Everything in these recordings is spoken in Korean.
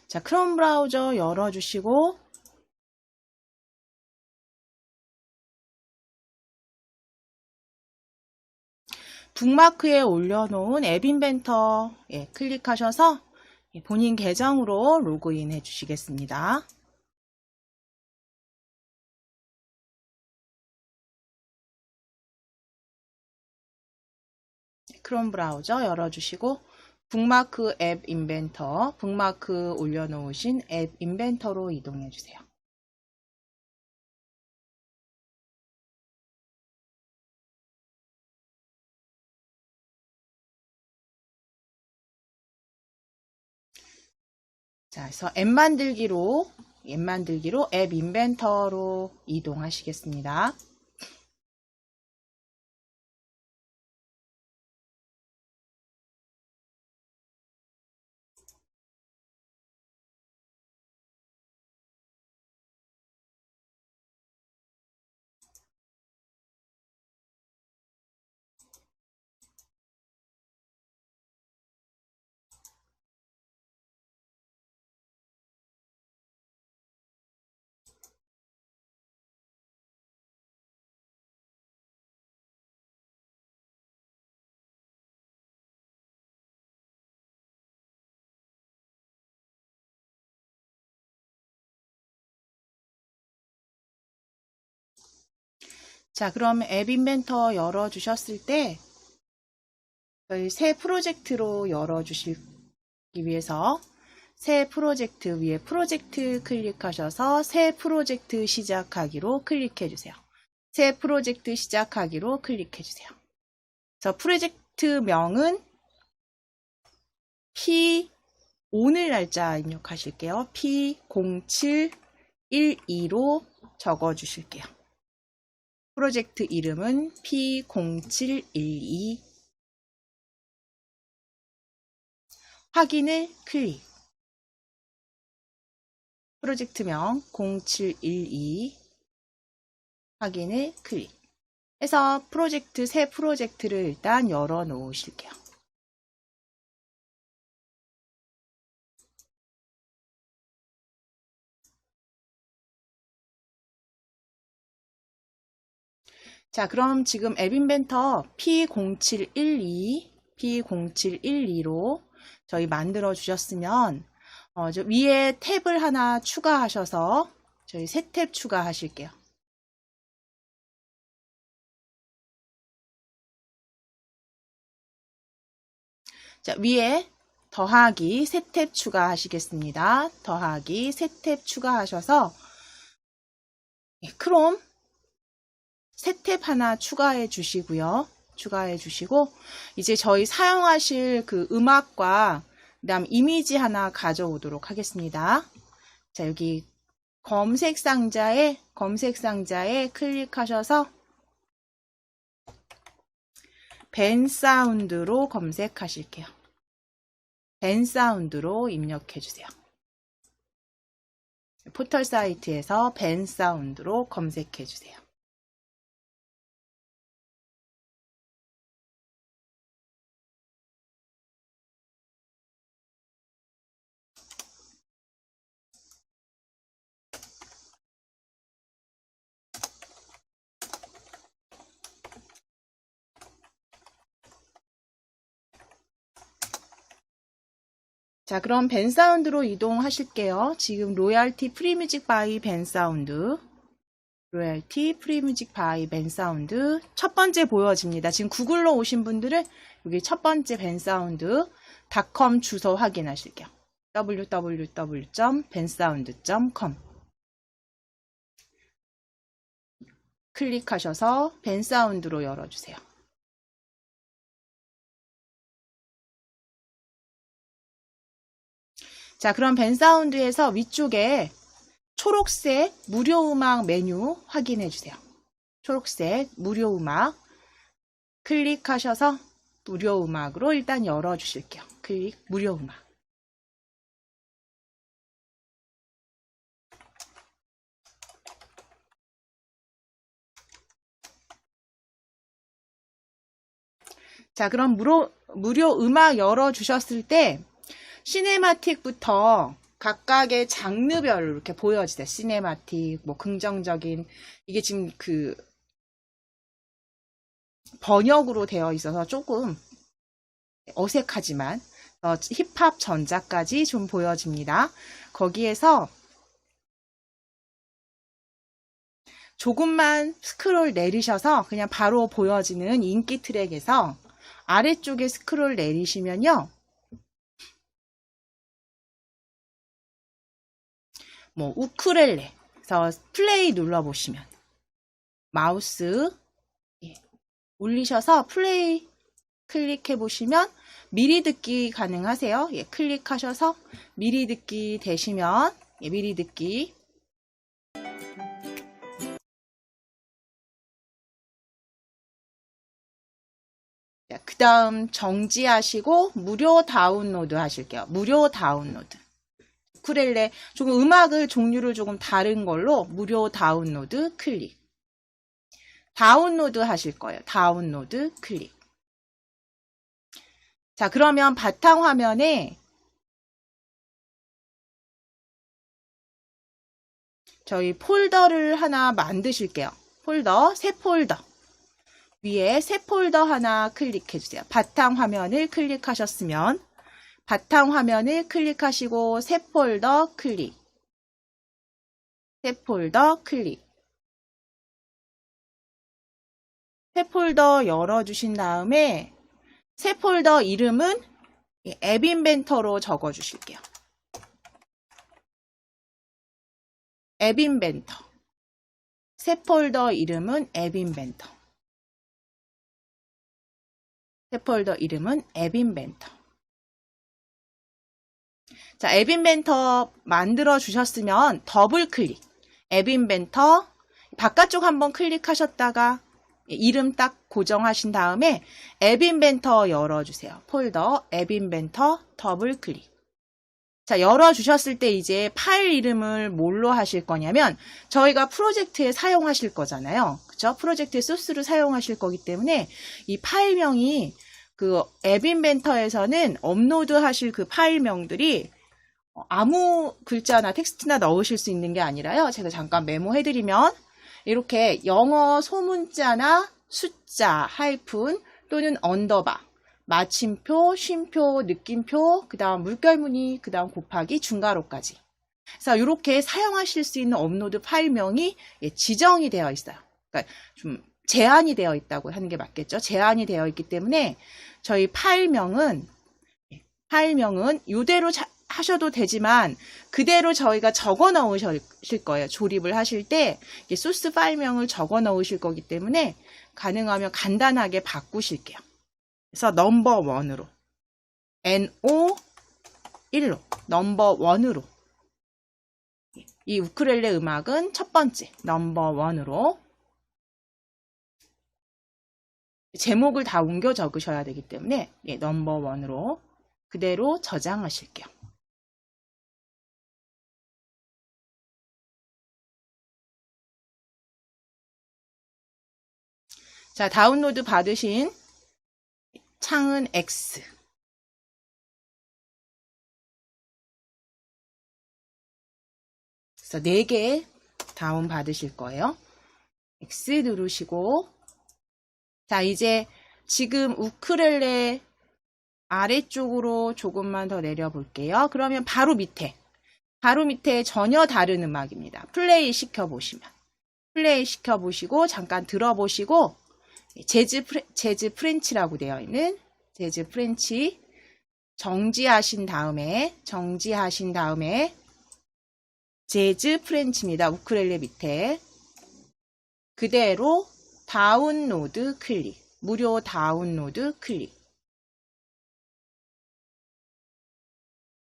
자, 크롬 브라우저 열어주시고 북마크에 올려놓은 앱 인벤터 클릭하셔서 본인 계정으로 로그인 해주시겠습니다. 크롬 브라우저 열어주시고 북마크 앱 인벤터, 북마크 올려놓으신 앱 인벤터로 이동해주세요. 자, 그래서 앱 만들기로 앱 인벤터로 이동하시겠습니다. 자, 그럼 앱 인벤터 열어주셨을 때 저희 새 프로젝트로 열어주시기 위해서 새 프로젝트 위에 프로젝트 클릭하셔서 새 프로젝트 시작하기로 클릭해주세요. 새 프로젝트 시작하기로 클릭해주세요. 그래서 프로젝트 명은 오늘 날짜 입력하실게요. P0712로 적어주실게요. 프로젝트 이름은 P0712 확인을 클릭. 프로젝트명 0712 확인을 클릭. 해서 새 프로젝트를 일단 열어 놓으실게요. 자, 그럼 지금 앱 인벤터 P0712로 저희 만들어 주셨으면 저 위에 탭을 하나 추가하셔서 저희 새 탭 추가하실게요. 자, 위에 더하기 새 탭 추가하시겠습니다. 더하기 새 탭 추가하셔서 크롬 새 탭 하나 추가해 주시고요. 추가해 주시고 이제 저희 사용하실 그 음악과 그다음 이미지 하나 가져오도록 하겠습니다. 자, 여기 검색 상자에 클릭하셔서 벤 사운드로 검색하실게요. 벤 사운드로 입력해 주세요. 포털 사이트에서 벤 사운드로 검색해 주세요. 자, 그럼 벤 사운드로 이동하실게요. 지금 로얄티 프리뮤직 바이 벤 사운드. 로얄티 프리뮤직 바이 벤 사운드 첫 번째 보여집니다. 지금 구글로 오신 분들은 여기 첫 번째 벤 사운드 .com 주소 확인하실게요. www.bensound.com 클릭하셔서 벤 사운드로 열어주세요. 자, 그럼 벤 사운드에서 위쪽에 초록색 무료 음악 메뉴 확인해 주세요. 초록색 무료 음악 클릭하셔서 무료 음악으로 일단 열어 주실게요. 클릭 무료 음악. 자, 그럼 무료 음악 열어 주셨을 때 시네마틱부터 각각의 장르별로 이렇게 보여지세요. 시네마틱, 뭐 긍정적인, 이게 지금 그 번역으로 되어 있어서 조금 어색하지만 힙합 전자까지 좀 보여집니다. 거기에서 조금만 스크롤 내리셔서 그냥 바로 보여지는 인기 트랙에서 아래쪽에 스크롤 내리시면요. 뭐 우쿨렐레에서 플레이 눌러보시면 마우스 올리셔서 플레이 클릭해 보시면 미리 듣기 가능하세요. 예, 클릭하셔서 미리 듣기 되시면 미리 듣기 그 다음 정지하시고 무료 다운로드 하실게요. 무료 다운로드. 우쿨렐레 조금 음악을 종류를 조금 다른 걸로 무료 다운로드 클릭. 다운로드 하실 거예요. 다운로드 클릭. 자, 그러면 바탕화면에 저희 폴더를 하나 만드실게요. 폴더, 새 폴더. 위에 새 폴더 하나 클릭해 주세요. 바탕화면을 클릭하셨으면 바탕화면을 클릭하시고 새 폴더 클릭. 새 폴더 클릭. 새 폴더 열어주신 다음에 새 폴더 이름은 앱 인벤터로 적어주실게요. 앱 인벤터. 새 폴더 이름은 앱 인벤터. 새 폴더 이름은 앱 인벤터. 자, 앱 인벤터 만들어 주셨으면 더블 클릭. 앱 인벤터 바깥쪽 한번 클릭하셨다가 이름 딱 고정하신 다음에 앱 인벤터 열어주세요. 폴더 앱 인벤터 더블 클릭. 자, 열어주셨을 때 이제 파일 이름을 뭘로 하실 거냐면 저희가 프로젝트에 사용하실 거잖아요. 그쵸? 프로젝트의 소스를 사용하실 거기 때문에 이 파일명이 그 앱 인벤터에서는 업로드 하실 그 파일명들이 아무 글자나 텍스트나 넣으실 수 있는 게 아니라요. 제가 잠깐 메모해드리면 이렇게 영어 소문자나 숫자, 하이픈 또는 언더바 마침표, 쉼표, 느낌표, 그 다음 물결무늬, 그 다음 곱하기, 중괄호까지. 그래서 이렇게 사용하실 수 있는 업로드 파일명이 지정이 되어 있어요. 그러니까 좀 제한이 되어 있다고 하는 게 맞겠죠. 제한이 되어 있기 때문에 저희 파일명은 이대로 하셔도 되지만 그대로 저희가 적어 넣으실 거예요. 조립을 하실 때 소스 파일명을 적어 넣으실 거기 때문에 가능하면 간단하게 바꾸실게요. 그래서 넘버 1으로 NO 1로 넘버 1으로 이 우쿨렐레 음악은 첫 번째 넘버 1으로 제목을 다 옮겨 적으셔야 되기 때문에 넘버 1으로 그대로 저장하실게요. 자, 다운로드 받으신 창은 X. 그래서 4개 다운 받으실 거예요. X 누르시고 자, 이제 지금 우쿨렐레 아래쪽으로 조금만 더 내려볼게요. 그러면 바로 밑에 전혀 다른 음악입니다. 플레이 시켜보시면 플레이 시켜보시고 잠깐 들어보시고 재즈 프렌치라고 되어 있는 재즈 프렌치 정지하신 다음에 재즈 프렌치입니다. 우쿨렐레 밑에 그대로 다운로드 클릭 무료 다운로드 클릭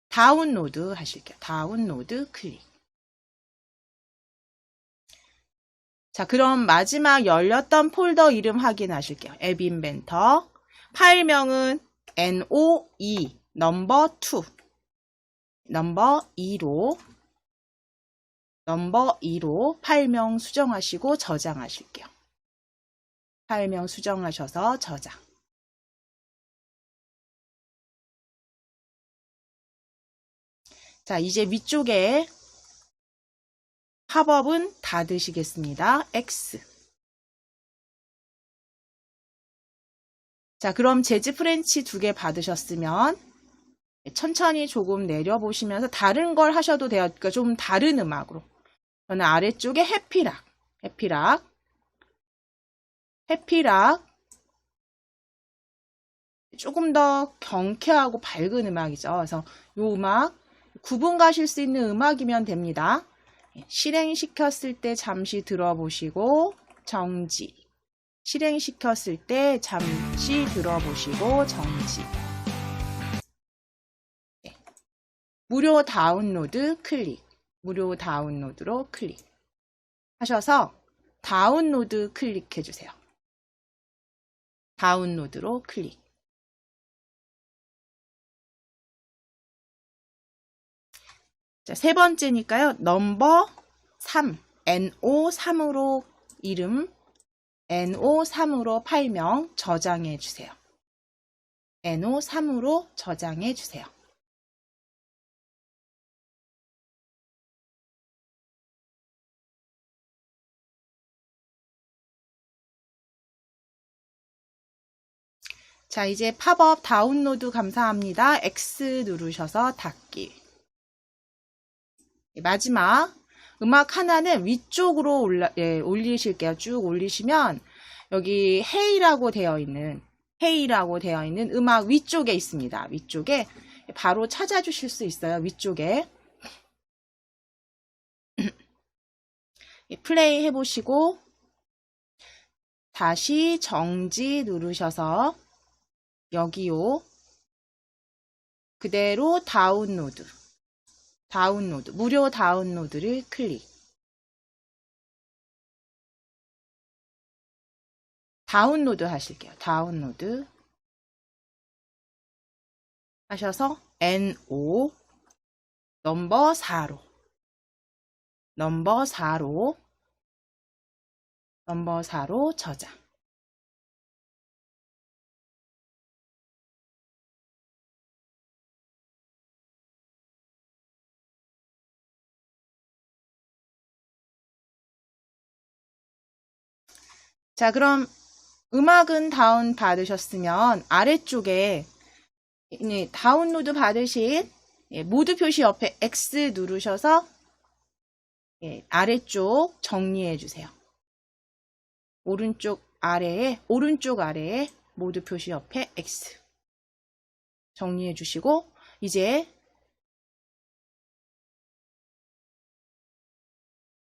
다운로드 하실게요. 다운로드 클릭. 자, 그럼 마지막 열렸던 폴더 이름 확인하실게요. 앱 인벤터. 파일명은 NO2 넘버 2 넘버 2로 파일명 수정하시고 저장하실게요. 파일명 수정하셔서 저장. 자, 이제 위쪽에 팝업은 닫으시겠습니다. X. 자, 그럼 재즈 프렌치 2개 받으셨으면 천천히 조금 내려보시면서 다른 걸 하셔도 돼요. 그러니까 좀 다른 음악으로. 저는 아래쪽에 해피락. 조금 더 경쾌하고 밝은 음악이죠. 그래서 이 음악 구분 가실 수 있는 음악이면 됩니다. 실행시켰을 때 잠시 들어보시고 정지. 실행시켰을 때 잠시 들어보시고 정지. 무료 다운로드 클릭. 무료 다운로드로 클릭. 하셔서 다운로드 클릭해 주세요. 다운로드로 클릭. 자, 세 번째니까요. 넘버 3, NO3으로 이름, NO3으로 파일명 저장해 주세요. NO3으로 저장해 주세요. 자, 이제 팝업 다운로드 감사합니다. X 누르셔서 닫기. 마지막 음악 하나는 위쪽으로 올리실게요. 쭉 올리시면 여기 헤이라고 되어 있는 음악 위쪽에 있습니다. 위쪽에 바로 찾아주실 수 있어요. 위쪽에 플레이 해보시고 다시 정지 누르셔서 여기요. 그대로 다운로드, 무료 다운로드를 클릭. 다운로드 하실게요. 다운로드 하셔서 NO 넘버 4로 저장. 자, 그럼 음악은 다운 받으셨으면 아래쪽에 다운로드 받으신 모드 표시 옆에 X 누르셔서 아래쪽 정리해 주세요. 오른쪽 아래에 모드 표시 옆에 X 정리해 주시고 이제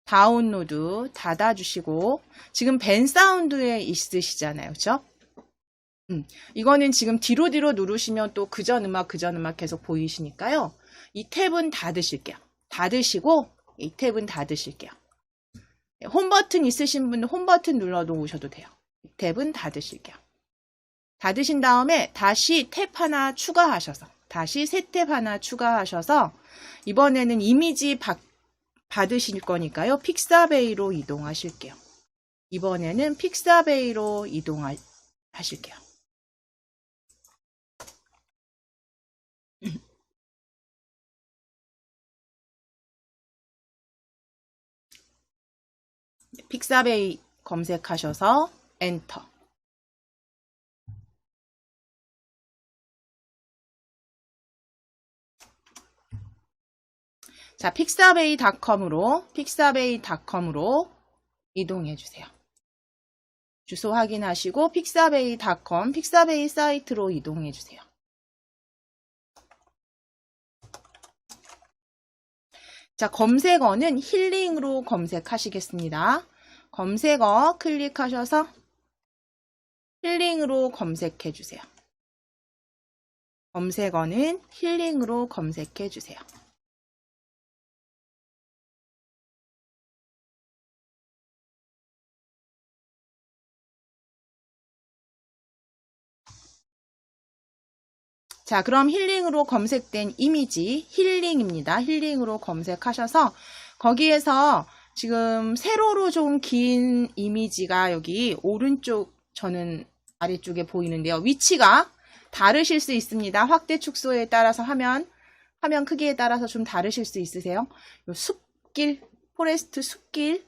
다운로드 닫아주시고 지금 벤 사운드에 있으시잖아요. 그렇죠? 이거는 지금 뒤로 누르시면 또 그전 음악 계속 보이시니까요. 이 탭은 닫으실게요. 닫으시고 이 탭은 닫으실게요. 홈 버튼 있으신 분은 홈 버튼 눌러 놓으셔도 돼요. 이 탭은 닫으실게요. 닫으신 다음에 다시 탭 하나 추가하셔서 다시 새 탭 하나 추가하셔서 이번에는 이미지 받으실 거니까요. 픽사베이로 이동하실게요. 이번에는 픽사베이로 이동하실게요. 픽사베이 검색하셔서 엔터. 자, 픽사베이.com으로 이동해 주세요. 주소 확인하시고 픽사베이.com, 픽사베이 사이트로 이동해 주세요. 자, 검색어는 힐링으로 검색하시겠습니다. 검색어 클릭하셔서 힐링으로 검색해 주세요. 검색어는 힐링으로 검색해 주세요. 자, 그럼 힐링으로 검색된 이미지 힐링입니다. 힐링으로 검색하셔서 거기에서 지금 세로로 좀 긴 이미지가 여기 오른쪽 저는 아래쪽에 보이는데요. 위치가 다르실 수 있습니다. 확대 축소에 따라서 화면 화면 크기에 따라서 좀 다르실 수 있으세요. 요 숲길, 포레스트 숲길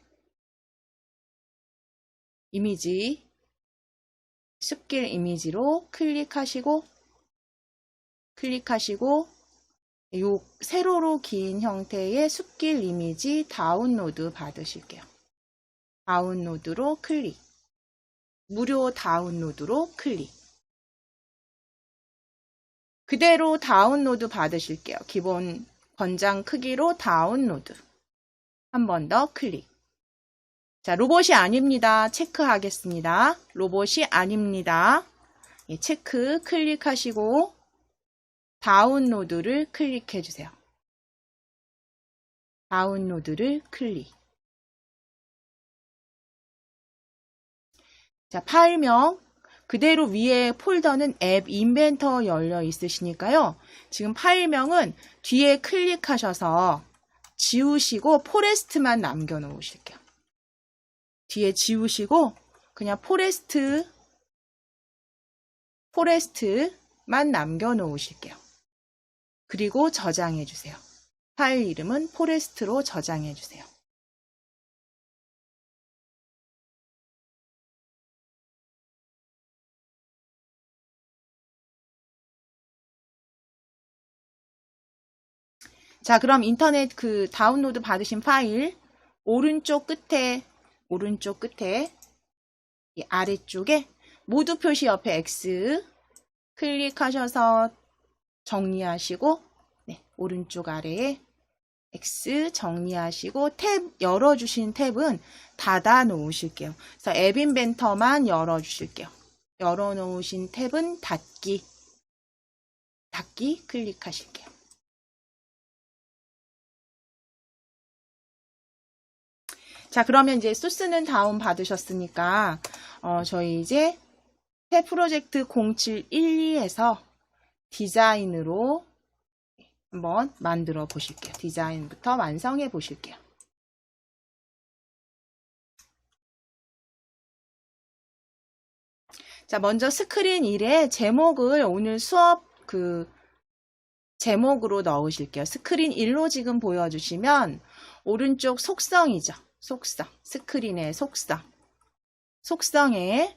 이미지, 숲길 이미지로 클릭하시고 요 세로로 긴 형태의 숲길 이미지 다운로드 받으실게요. 다운로드로 클릭. 무료 다운로드로 클릭. 그대로 다운로드 받으실게요. 기본 권장 크기로 다운로드. 한 번 더 클릭. 자, 로봇이 아닙니다. 체크하겠습니다. 로봇이 아닙니다. 예, 체크 클릭하시고 다운로드를 클릭해 주세요. 다운로드를 클릭. 자, 파일명 그대로 위에 폴더는 앱 인벤터 열려 있으시니까요. 지금 파일명은 뒤에 클릭하셔서 지우시고 포레스트만 남겨 놓으실게요. 뒤에 지우시고 그냥 포레스트만 남겨 놓으실게요. 그리고 저장해 주세요. 파일 이름은 포레스트로 저장해 주세요. 자, 그럼 인터넷 그 다운로드 받으신 파일 오른쪽 끝에 이 아래쪽에 모두 표시 옆에 X 클릭하셔서 정리하시고 네, 오른쪽 아래에 X 정리하시고 탭 열어주신 탭은 닫아 놓으실게요. 그래서 앱 인벤터만 열어주실게요. 열어놓으신 탭은 닫기 클릭하실게요. 자, 그러면 이제 소스는 다운 받으셨으니까 저희 이제 새 프로젝트 0712에서 디자인으로 한번 만들어 보실게요. 디자인부터 완성해 보실게요. 자, 먼저 스크린 1에 제목을 오늘 수업 제목으로 넣으실게요. 스크린 1로 지금 보여주시면 오른쪽 속성이죠. 속성, 스크린의 속성. 속성에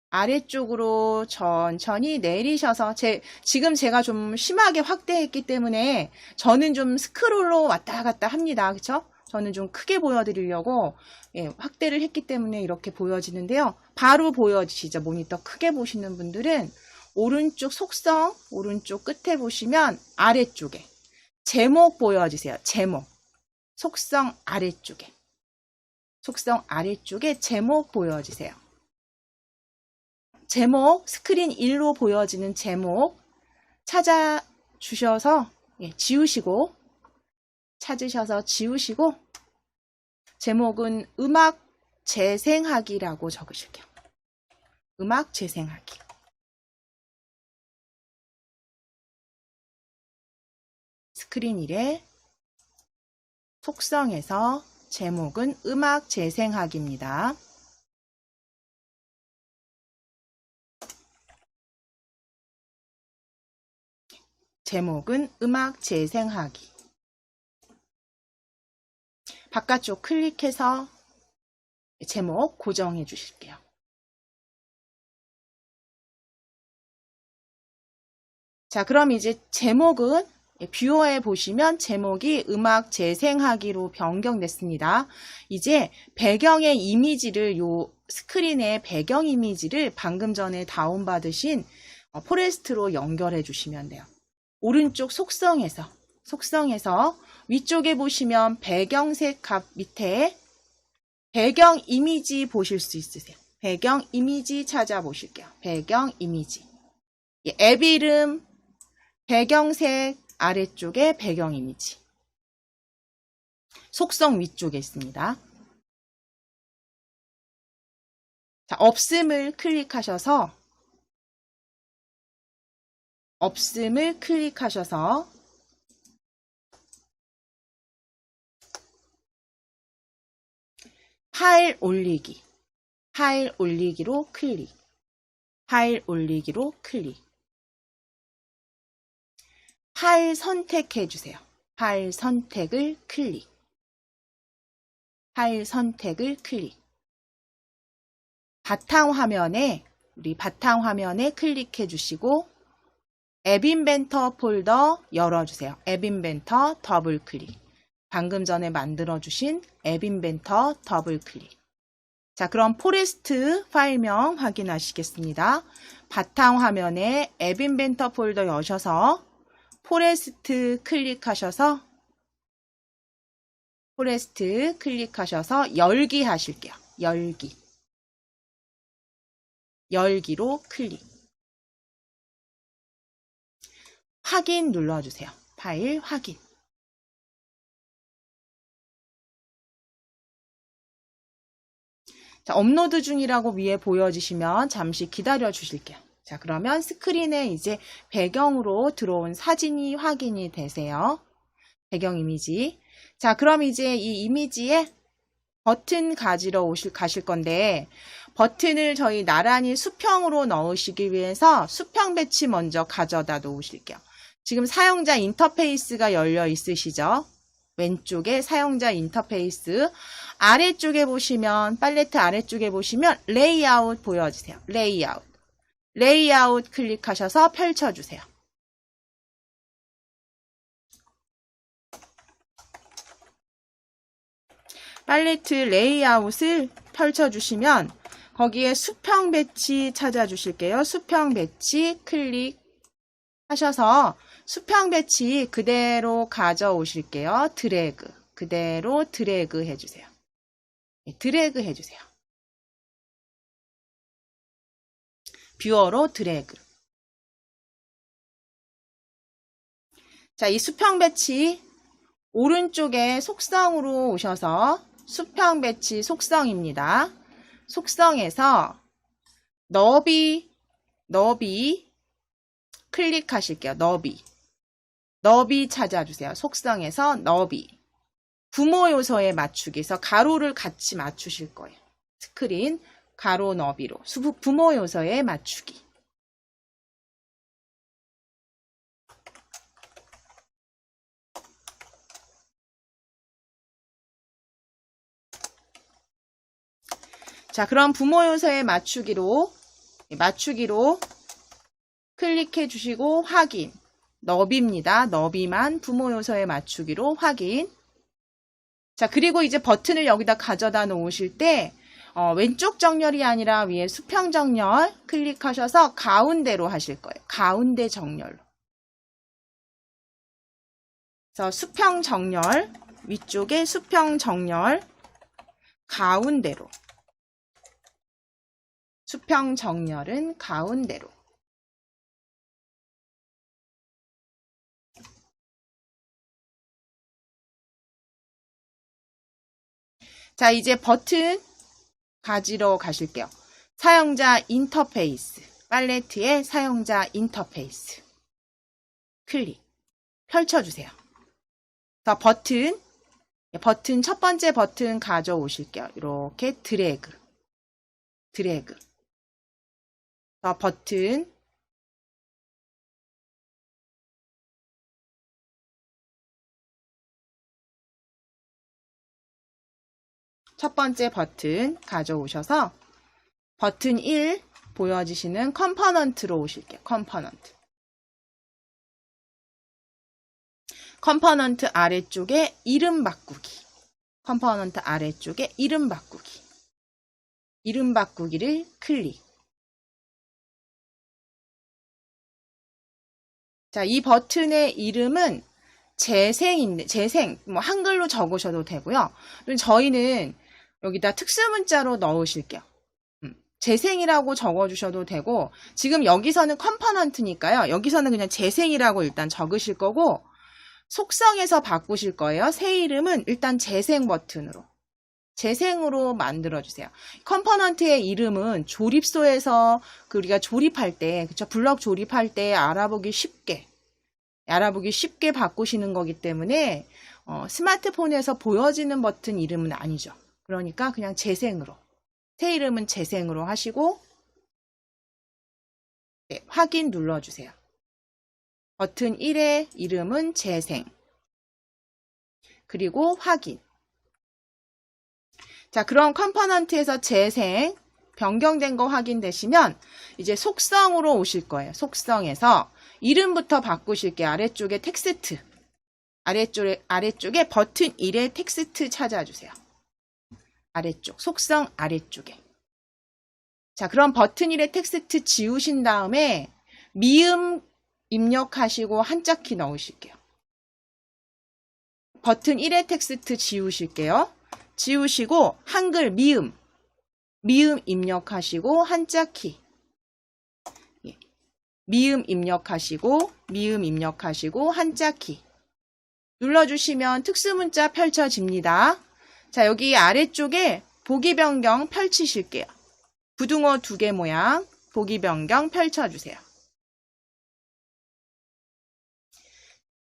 아래쪽으로 천천히 내리셔서 지금 제가 좀 심하게 확대했기 때문에 저는 좀 스크롤로 왔다 갔다 합니다. 그렇죠? 저는 좀 크게 보여드리려고 확대를 했기 때문에 이렇게 보여지는데요. 바로 보여지시죠? 모니터 크게 보시는 분들은 오른쪽 속성, 오른쪽 끝에 보시면 아래쪽에 제목 보여지세요. 제목. 속성 아래쪽에 제목 보여지세요. 제목, 스크린 1로 보여지는 제목 찾아주셔서 지우시고 찾으셔서 지우시고 제목은 음악 재생하기라고 적으실게요. 음악 재생하기. 스크린 1에 속성에서 제목은 음악 재생하기입니다. 제목은 음악 재생하기. 바깥쪽 클릭해서 제목 고정해 주실게요. 자, 그럼 이제 제목은 뷰어에 보시면 제목이 음악 재생하기로 변경됐습니다. 이제 배경의 이미지를 스크린의 배경 이미지를 방금 전에 다운받으신 포레스트로 연결해 주시면 돼요. 오른쪽 속성에서 위쪽에 보시면 배경색 값 밑에 배경 이미지 보실 수 있으세요. 배경 이미지 찾아보실게요. 배경 이미지. 앱 이름, 배경색 아래쪽에 배경 이미지. 속성 위쪽에 있습니다. 자, 없음을 클릭하셔서 파일 올리기로 클릭. 파일 파일 선택해 주세요. 파일 선택을 클릭. 파일 선택을 클릭. 우리 바탕화면에 클릭해 주시고 앱 인벤터 폴더 열어주세요. 앱 인벤터 더블 클릭. 방금 전에 만들어주신 앱 인벤터 더블 클릭. 자, 그럼 포레스트 파일명 확인하시겠습니다. 바탕화면에 앱 인벤터 폴더 여셔서 포레스트 클릭하셔서 열기 하실게요. 열기로 클릭. 확인 눌러주세요. 파일 확인. 자, 업로드 중이라고 위에 보여지시면 잠시 기다려 주실게요. 자, 그러면 스크린에 이제 배경으로 들어온 사진이 확인이 되세요. 배경 이미지. 자, 그럼 이제 이 이미지에 버튼 가지러 가실 건데, 버튼을 저희 나란히 수평으로 넣으시기 위해서 수평 배치 먼저 가져다 놓으실게요. 지금 사용자 인터페이스가 열려 있으시죠? 왼쪽에 사용자 인터페이스, 아래쪽에 보시면, 팔레트 아래쪽에 보시면 레이아웃 보여주세요. 레이아웃 클릭하셔서 펼쳐주세요. 팔레트 레이아웃을 펼쳐주시면 거기에 수평 배치 찾아주실게요. 수평 배치 클릭하셔서 수평 배치 그대로 가져오실게요. 그대로 드래그 해주세요. 드래그 해주세요. 뷰어로 드래그. 자, 이 수평 배치 오른쪽에 속성으로 오셔서 수평 배치 속성입니다. 속성에서 너비 클릭하실게요. 너비 찾아주세요. 속성에서 너비. 부모 요소에 맞추기에서 가로를 같이 맞추실 거예요. 스크린 가로 너비로 부모 요소에 맞추기. 자, 그럼 부모 요소에 맞추기로 클릭해 주시고 확인. 너비입니다. 너비만 부모 요소에 맞추기로 확인. 자, 그리고 이제 버튼을 여기다 가져다 놓으실 때 왼쪽 정렬이 아니라 위에 수평 정렬 클릭하셔서 가운데로 하실 거예요. 가운데 정렬로. 그래서 수평 정렬, 위쪽에 수평 정렬, 가운데로. 수평 정렬은 가운데로. 자, 이제 버튼 가지러 가실게요. 사용자 인터페이스. 팔레트의 사용자 인터페이스. 클릭. 펼쳐주세요. 자, 버튼 첫 번째 버튼 가져오실게요. 이렇게 드래그. 자, 버튼 첫 번째 버튼 가져오셔서 버튼 1 보여지시는 컴포넌트로 오실게요. 컴포넌트 아래쪽에 이름 바꾸기. 이름 바꾸기를 클릭. 자, 이 버튼의 이름은 재생, 한글로 적으셔도 되고요. 저희는 여기다 특수문자로 넣으실게요. 재생이라고 적어주셔도 되고, 지금 여기서는 컴포넌트니까요. 여기서는 그냥 재생이라고 일단 적으실 거고, 속성에서 바꾸실 거예요. 새 이름은 일단 재생 버튼으로. 재생으로 만들어주세요. 컴포넌트의 이름은 조립소에서 우리가 조립할 때, 그쵸? 블럭 조립할 때 알아보기 쉽게 바꾸시는 거기 때문에, 스마트폰에서 보여지는 버튼 이름은 아니죠. 그러니까 그냥 재생으로. 새 이름은 재생으로 하시고, 네, 확인 눌러주세요. 버튼 1의 이름은 재생. 그리고 확인. 자, 그럼 컴포넌트에서 재생, 변경된 거 확인되시면 이제 속성으로 오실 거예요. 속성에서 이름부터 바꾸실게요. 아래쪽에 텍스트. 아래쪽에 버튼 1의 텍스트 찾아주세요. 아래쪽, 속성 아래쪽에. 자, 그럼 버튼 1의 텍스트 지우신 다음에 미음 입력하시고 한자키 넣으실게요. 버튼 1의 텍스트 지우실게요. 지우시고 한글 미음 입력하시고 한자키. 미음 입력하시고 한자키. 눌러주시면 특수문자 펼쳐집니다. 자, 여기 아래쪽에 보기 변경 펼치실게요. 부등호 2개 모양 보기 변경 펼쳐주세요.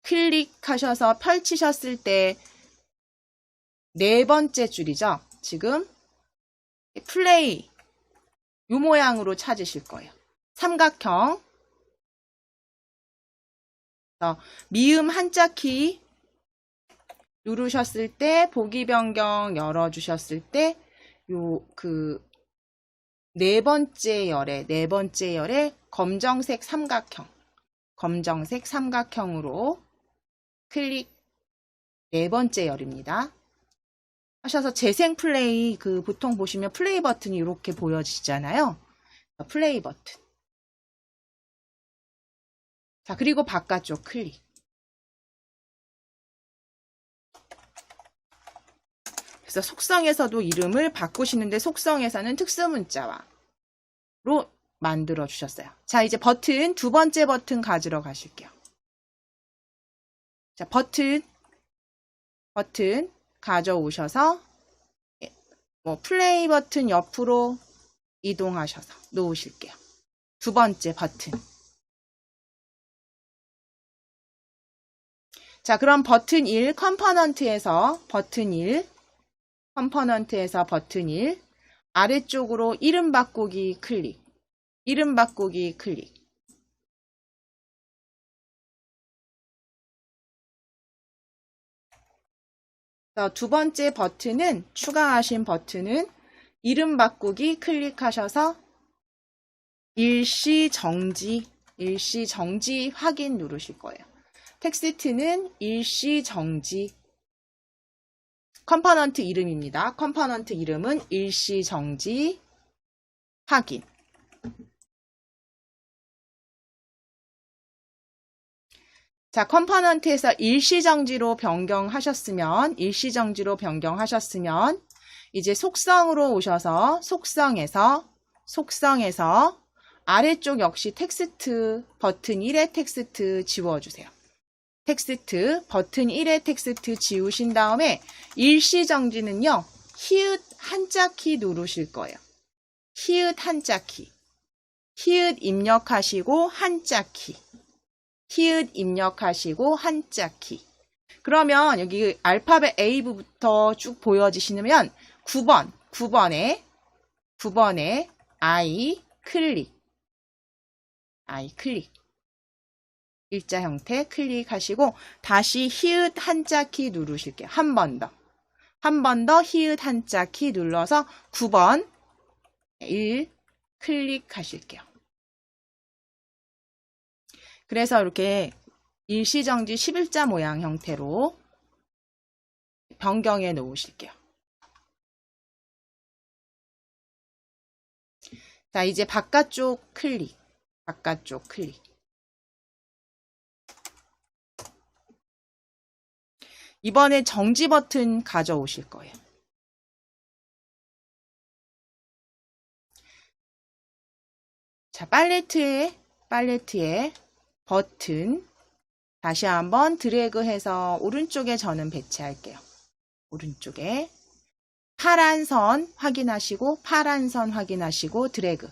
클릭하셔서 펼치셨을 때 4번째 줄이죠. 지금 플레이 이 모양으로 찾으실 거예요. 삼각형. 미음 한자키 누르셨을 때 보기 변경 열어주셨을 때 네 번째 열에 검정색 삼각형으로 클릭. 4번째 열입니다. 하셔서 재생 플레이 보통 보시면 플레이 버튼이 이렇게 보여지잖아요. 플레이 버튼. 자, 그리고 바깥쪽 클릭. 그래서 속성에서도 이름을 바꾸시는데 속성에서는 특수문자로 만들어 주셨어요. 자, 이제 버튼 2번째 버튼 가지러 가실게요. 자, 버튼 가져오셔서 플레이 버튼 옆으로 이동하셔서 놓으실게요. 2번째 버튼. 자, 그럼 버튼 1 컴포넌트에서 버튼 1 아래쪽으로 이름 바꾸기 클릭. 자, 2번째 버튼은 추가하신 버튼은 이름 바꾸기 클릭하셔서 일시정지 확인 누르실 거예요. 텍스트는 일시정지. 컴포넌트 이름입니다. 컴포넌트 이름은 일시정지 확인. 자, 컴포넌트에서 일시정지로 변경하셨으면 이제 속성으로 오셔서 속성에서 아래쪽 역시 텍스트 버튼 1의 텍스트 지워주세요. 버튼 1의 텍스트 지우신 다음에 일시정지는요. 히읗 한자키 누르실 거예요. 히읗 한자키. 히읗 입력하시고 한자키. 그러면 여기 알파벳 A부터 쭉 보여지시면 9번에 I 클릭. 일자 형태 클릭하시고 다시 히읗 한자키 누르실게요. 한 번 더 히읗 한자키 눌러서 9번 1 클릭하실게요. 그래서 이렇게 일시정지 11자 모양 형태로 변경해 놓으실게요. 자, 이제 바깥쪽 클릭. 이번에 정지 버튼 가져오실 거예요. 자, 팔레트에 버튼 다시 한번 드래그해서 오른쪽에 저는 배치할게요. 오른쪽에 파란 선 확인하시고 드래그.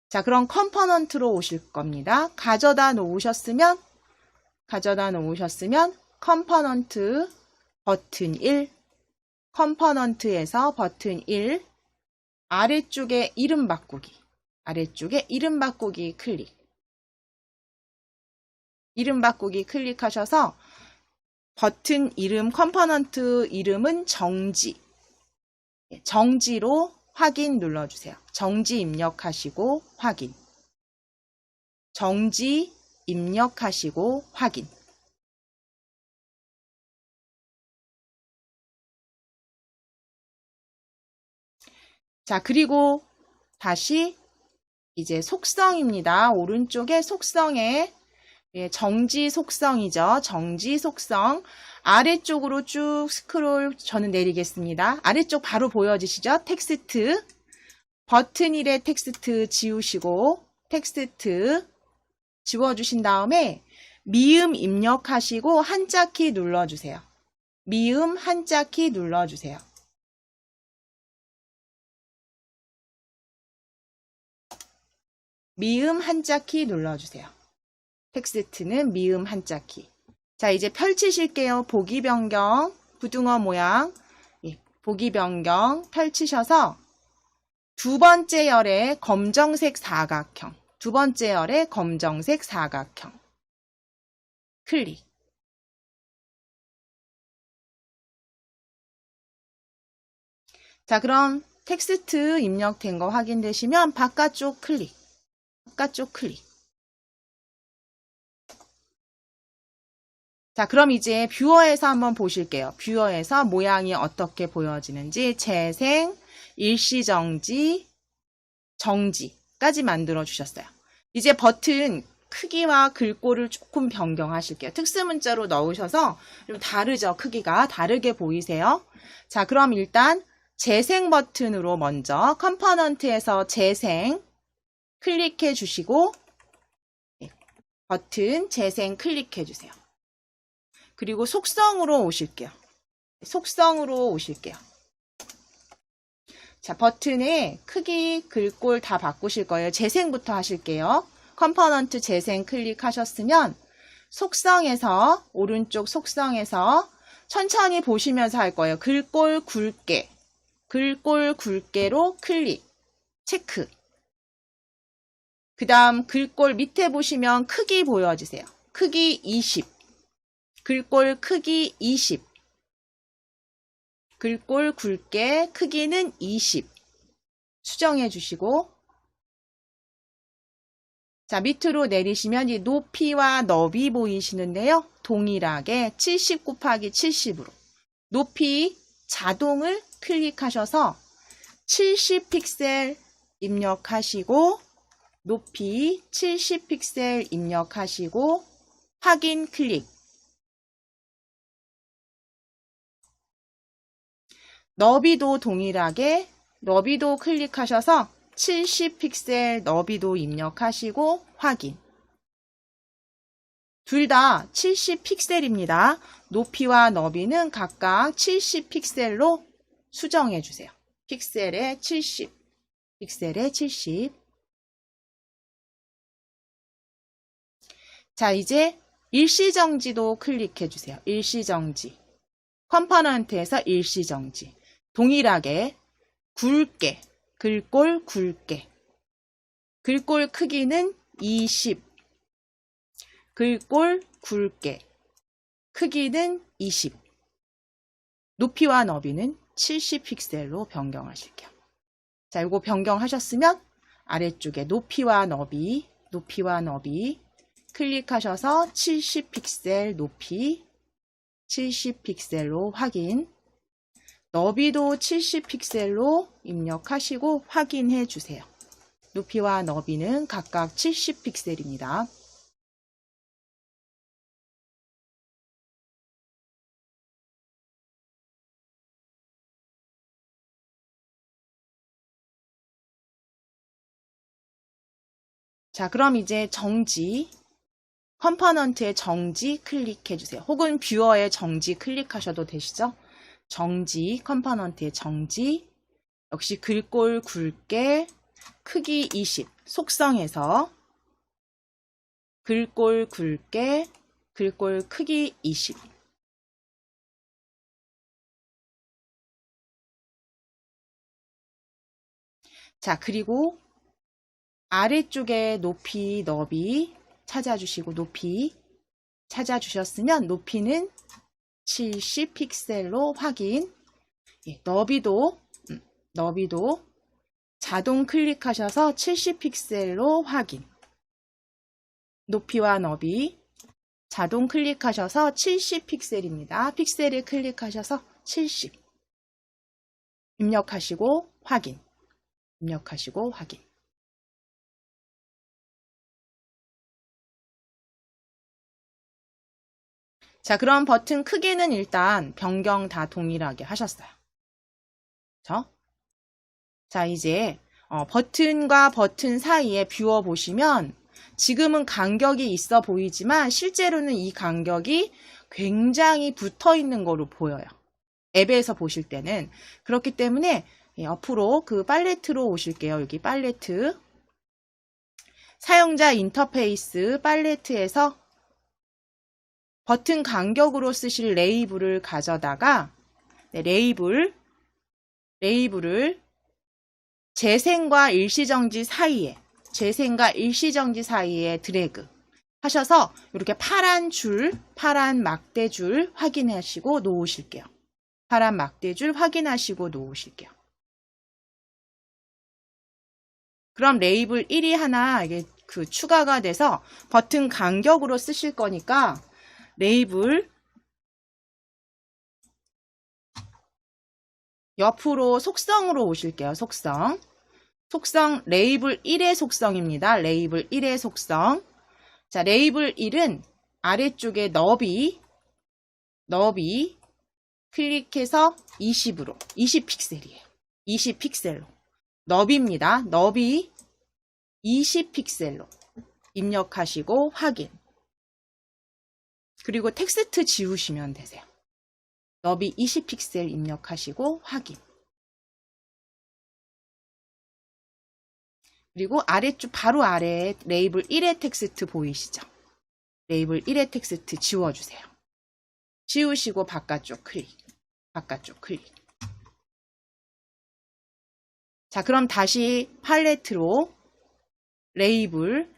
자, 그럼 컴포넌트로 오실 겁니다. 가져다 놓으셨으면 컴포넌트 버튼 1 컴포넌트에서 버튼 1 아래쪽에 이름 바꾸기 클릭. 이름 바꾸기 클릭하셔서 버튼 이름, 컴포넌트 이름은 정지. 정지로 확인 눌러주세요. 정지 입력하시고 확인. 정지 입력하시고 확인. 자, 그리고 다시 이제 속성입니다. 오른쪽에 속성에 정지 속성이죠. 정지 속성. 아래쪽으로 쭉 스크롤 저는 내리겠습니다. 아래쪽 바로 보여지시죠? 텍스트. 버튼 1의 텍스트 지우시고 텍스트 지워주신 다음에 미음 입력하시고 한자키 눌러주세요. 미음 한자키 눌러주세요. 미음 한자키 눌러주세요. 텍스트는 미음 한자키. 자, 이제 펼치실게요. 보기 변경, 부등어 모양, 보기 변경 펼치셔서 두 번째 열의 검정색 사각형, 두 번째 열의 검정색 사각형 클릭. 자, 그럼 텍스트 입력된 거 확인되시면 바깥쪽 클릭, 바깥쪽 클릭. 자, 그럼 이제 뷰어에서 한번 보실게요. 뷰어에서 모양이 어떻게 보여지는지 재생, 일시정지, 정지까지 만들어 주셨어요. 이제 버튼 크기와 글꼴을 조금 변경하실게요. 특수문자로 넣으셔서 좀 다르죠? 크기가 다르게 보이세요? 자, 그럼 일단 재생 버튼으로 먼저 컴포넌트에서 재생 클릭해 주시고 버튼 재생 클릭해 주세요. 그리고 속성으로 오실게요. 속성으로 오실게요. 자, 버튼의 크기, 글꼴 다 바꾸실 거예요. 재생부터 하실게요. 컴포넌트 재생 클릭하셨으면 속성에서, 오른쪽 속성에서 천천히 보시면서 할 거예요. 글꼴 굵게, 글꼴 굵게로 클릭, 체크. 그 다음 글꼴 밑에 보시면 크기 보여주세요. 크기 20. 글꼴 크기 20. 글꼴 굵게 크기는 20. 수정해 주시고 자, 밑으로 내리시면 이 높이와 너비 보이시는데요. 동일하게 70 곱하기 70으로 높이 자동을 클릭하셔서 70 픽셀 입력하시고 높이 70 픽셀 입력하시고 확인 클릭. 너비도 동일하게 너비도 클릭하셔서 70 픽셀 너비도 입력하시고 확인. 둘 다 70 픽셀입니다. 높이와 너비는 각각 70 픽셀로 수정해 주세요. 픽셀에 70, 픽셀에 70. 자, 이제 일시정지도 클릭해 주세요. 일시정지. 컴포넌트에서 일시정지. 동일하게 굵게, 글꼴 굵게. 글꼴 크기는 20. 글꼴 굵게. 크기는 20. 높이와 너비는 70 픽셀로 변경하실게요. 자, 이거 변경하셨으면 아래쪽에 높이와 너비 클릭하셔서 70 픽셀 높이 70 픽셀로 확인. 너비도 70 픽셀로 입력하시고 확인해 주세요. 높이와 너비는 각각 70 픽셀입니다. 자, 그럼 이제 정지, 컴포넌트의 정지 클릭해 주세요. 혹은 뷰어의 정지 클릭하셔도 되시죠? 정지, 컴포넌트의 정지, 역시 글꼴 굵게, 크기 20, 속성에서 글꼴 굵게, 글꼴 크기 20. 자, 그리고 아래쪽에 높이, 너비 찾아주시고 높이 찾아주셨으면 높이는 70 픽셀로 확인. 예, 너비도 자동 클릭하셔서 70 픽셀로 확인. 높이와 너비 자동 클릭하셔서 70 픽셀입니다. 픽셀을 클릭하셔서 70. 입력하시고 확인. 입력하시고 확인. 자, 그럼 버튼 크기는 일단 변경 다 동일하게 하셨어요. 그렇죠? 자, 이제 버튼과 버튼 사이에 뷰어 보시면 지금은 간격이 있어 보이지만 실제로는 이 간격이 굉장히 붙어 있는 거로 보여요. 앱에서 보실 때는. 그렇기 때문에 옆으로 그 팔레트로 오실게요. 여기 팔레트. 사용자 인터페이스 팔레트에서 버튼 간격으로 쓰실 레이블을 가져다가 레이블을 재생과 일시정지 사이에 드래그 하셔서 이렇게 파란 막대줄 확인하시고 놓으실게요. 파란 막대줄 확인하시고 놓으실게요. 그럼 레이블 1이 하나 이게 추가가 돼서 버튼 간격으로 쓰실 거니까 레이블 옆으로 속성으로 오실게요. 속성 레이블 1의 속성입니다. 레이블 1의 속성. 자, 레이블 1은 아래쪽에 너비 클릭해서 20으로 20픽셀이에요. 20픽셀로 너비입니다. 너비 20픽셀로 입력하시고 확인. 그리고 텍스트 지우시면 되세요. 너비 20픽셀 입력하시고 확인. 그리고 아래쪽 바로 아래에 레이블 1의 텍스트 보이시죠? 레이블 1의 텍스트 지워주세요. 지우시고 바깥쪽 클릭. 자, 그럼 다시 팔레트로 레이블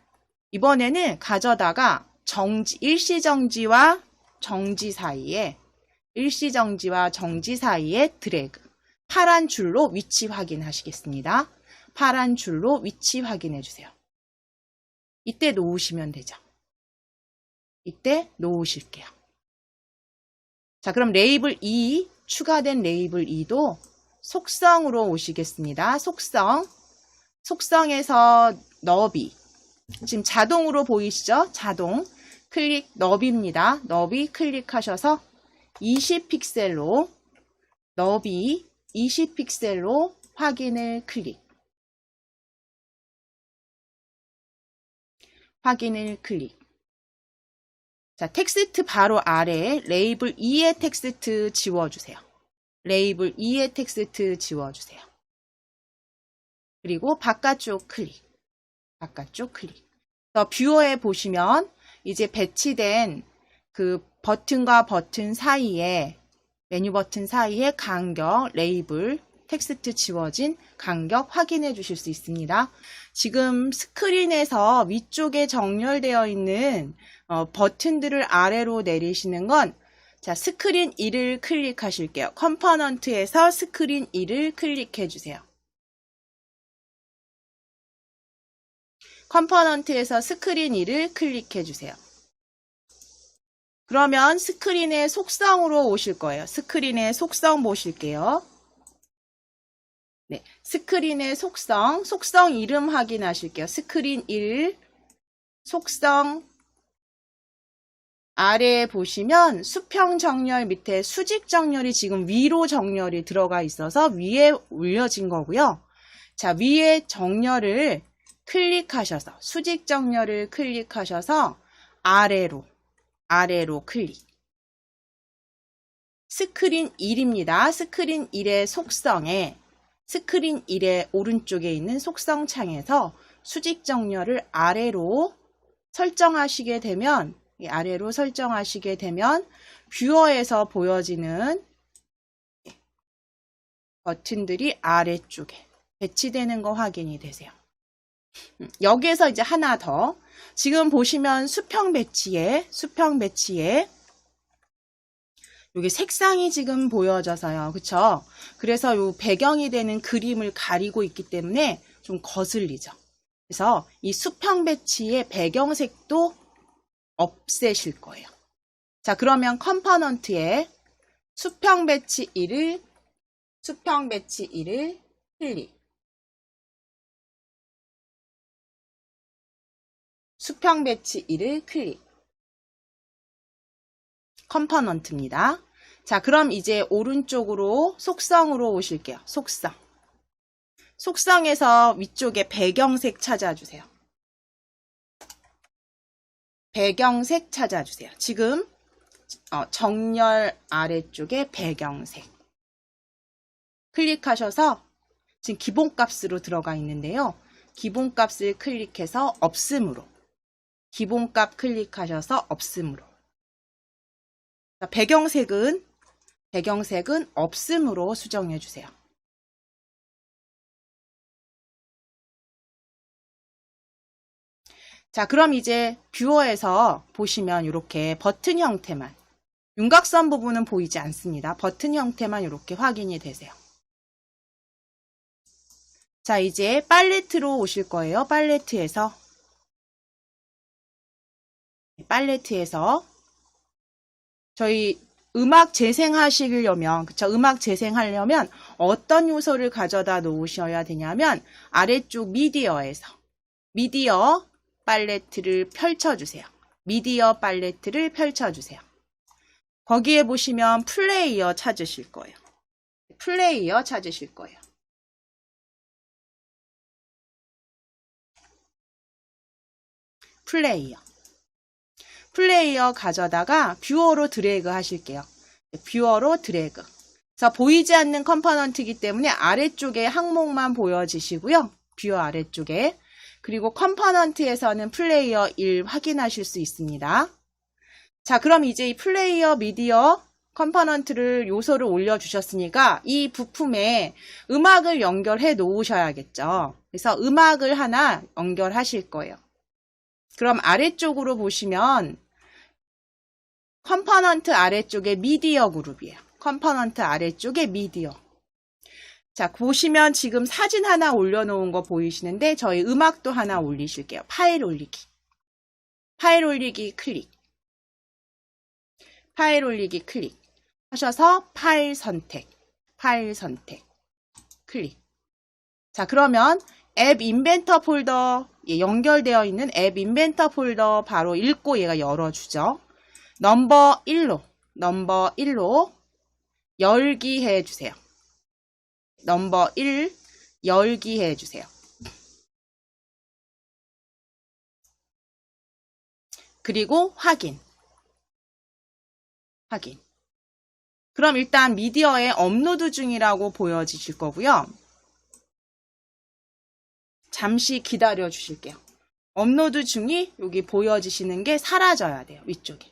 이번에는 가져다가 일시정지와 정지 사이에 드래그. 파란 줄로 위치 확인하시겠습니다. 파란 줄로 위치 확인해 주세요. 이때 놓으시면 되죠. 이때 놓으실게요. 자, 그럼 레이블 2, 추가된 레이블 2도 속성으로 오시겠습니다. 속성에서 너비. 지금 자동으로 보이시죠? 자동. 클릭 너비입니다. 너비 클릭하셔서 20픽셀로 너비 20픽셀로 확인을 클릭. 자, 텍스트 바로 아래에 레이블 2의 텍스트 지워주세요. 레이블 2의 텍스트 지워주세요. 그리고 바깥쪽 클릭. 뷰어에 보시면 이제 배치된 그 버튼과 버튼 사이에 메뉴 버튼 사이에 간격, 레이블, 텍스트 지워진 간격 확인해 주실 수 있습니다. 지금 스크린에서 위쪽에 정렬되어 있는 버튼들을 아래로 내리시는 건 자, 스크린 1을 클릭하실게요. 컴포넌트에서 스크린 1을 클릭해 주세요. 컴포넌트에서 스크린 1을 클릭해 주세요. 그러면 스크린의 속성으로 오실 거예요. 스크린의 속성 보실게요. 네, 스크린의 속성 이름 확인하실게요. 스크린 1 속성 아래에 보시면 수평 정렬 밑에 수직 정렬이 지금 위로 정렬이 들어가 있어서 위에 올려진 거고요. 자, 위에 정렬을 클릭하셔서 수직 정렬을 클릭하셔서 아래로 클릭. 스크린 1입니다. 스크린 1의 속성에 스크린 1의 오른쪽에 있는 속성 창에서 수직 정렬을 아래로 설정하시게 되면 뷰어에서 보여지는 버튼들이 아래쪽에 배치되는 거 확인이 되세요. 여기에서 이제 하나 더 지금 보시면 수평 배치에 여기 색상이 지금 보여져서요. 그쵸? 그래서 요 배경이 되는 그림을 가리고 있기 때문에 좀 거슬리죠. 그래서 이 수평 배치의 배경색도 없애실 거예요. 자, 그러면 컴포넌트에 수평 배치 1을 클릭. 수평 배치 1을 클릭. 컴포넌트입니다. 자, 그럼 이제 오른쪽으로 속성으로 오실게요. 속성에서 위쪽에 배경색 찾아주세요. 배경색 찾아주세요. 지금 정렬 아래쪽에 배경색 클릭하셔서 지금 기본값으로 들어가 있는데요. 기본값을 클릭해서 없음으로, 기본값 클릭하셔서 없음으로. 자, 배경색은 없음으로 수정해 주세요. 자, 그럼 이제 뷰어에서 보시면 이렇게 버튼 형태만, 윤곽선 부분은 보이지 않습니다. 버튼 형태만 이렇게 확인이 되세요. 자, 이제 팔레트로 오실 거예요. 팔레트에서 저희 음악 재생하시려면, 그쵸? 음악 재생하려면 어떤 요소를 가져다 놓으셔야 되냐면 아래쪽 미디어에서 미디어 팔레트를 펼쳐주세요. 미디어 팔레트를 펼쳐주세요. 거기에 보시면 플레이어 찾으실 거예요. 플레이어 찾으실 거예요. 플레이어 가져다가 뷰어로 드래그 하실게요. 뷰어로 드래그. 그래서 보이지 않는 컴포넌트이기 때문에 아래쪽에 항목만 보여지시고요. 뷰어 아래쪽에. 그리고 컴포넌트에서는 플레이어 1 확인하실 수 있습니다. 자, 그럼 이제 이 플레이어 미디어 컴포넌트를 요소를 올려주셨으니까 이 부품에 음악을 연결해 놓으셔야겠죠. 그래서 음악을 하나 연결하실 거예요. 그럼 아래쪽으로 보시면 컴포넌트 아래쪽에 미디어 그룹이에요. 컴포넌트 아래쪽에 미디어. 자, 보시면 지금 사진 하나 올려놓은 거 보이시는데 저희 음악도 하나 올리실게요. 파일 올리기 클릭. 파일 올리기 클릭 하셔서 파일 선택 클릭. 자, 그러면 앱 인벤터 폴더 연결되어 있는 앱 인벤터 폴더 바로 읽고 얘가 열어주죠. 넘버 1로 열기 해주세요. 넘버 1 열기 해주세요. 그리고 확인. 그럼 일단 미디어에 업로드 중이라고 보여지실 거고요. 잠시 기다려 주실게요. 업로드 중이 여기 보여지시는 게 사라져야 돼요. 위쪽에.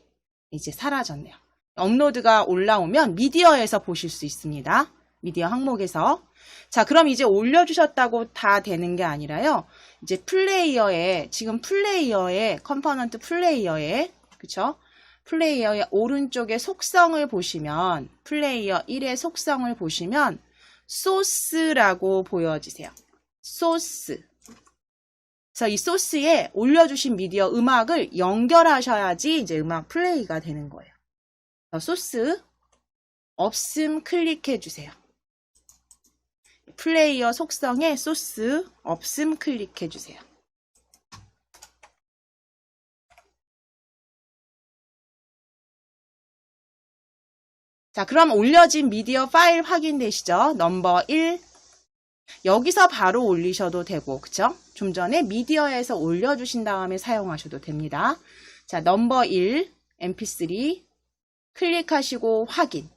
이제 사라졌네요. 업로드가 올라오면 미디어에서 보실 수 있습니다. 미디어 항목에서. 자, 그럼 이제 올려주셨다고 다 되는 게 아니라요. 이제 지금 컴포넌트 플레이어에, 그쵸? 플레이어의 오른쪽에 속성을 보시면, 플레이어 1의 속성을 보시면, 소스라고 보여지세요. 소스. 그래서 이 소스에 올려주신 미디어 음악을 연결하셔야지 이제 음악 플레이가 되는 거예요. 소스 없음 클릭해 주세요. 플레이어 속성에 소스 없음 클릭해 주세요. 자, 그럼 올려진 미디어 파일 확인되시죠? 넘버 1 여기서 바로 올리셔도 되고, 그쵸? 좀 전에 미디어에서 올려주신 다음에 사용하셔도 됩니다. 자, 넘버 1 mp3 클릭하시고 확인.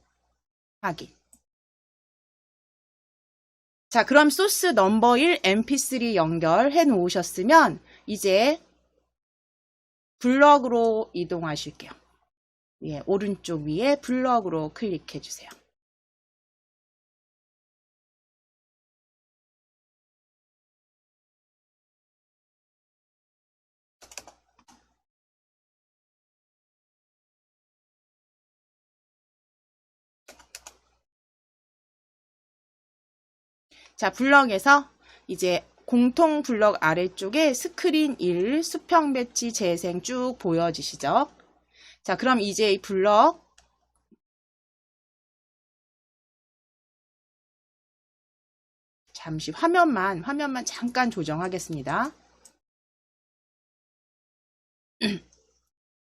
자, 그럼 소스 넘버 1 mp3 연결해 놓으셨으면 이제 블럭으로 이동하실게요. 예, 오른쪽 위에 블럭으로 클릭해 주세요. 자, 블럭에서 이제 공통 블럭 아래쪽에 스크린 1, 수평 배치 재생 쭉 보여지시죠? 자, 그럼 이제 이 블럭 잠시 화면만 잠깐 조정하겠습니다.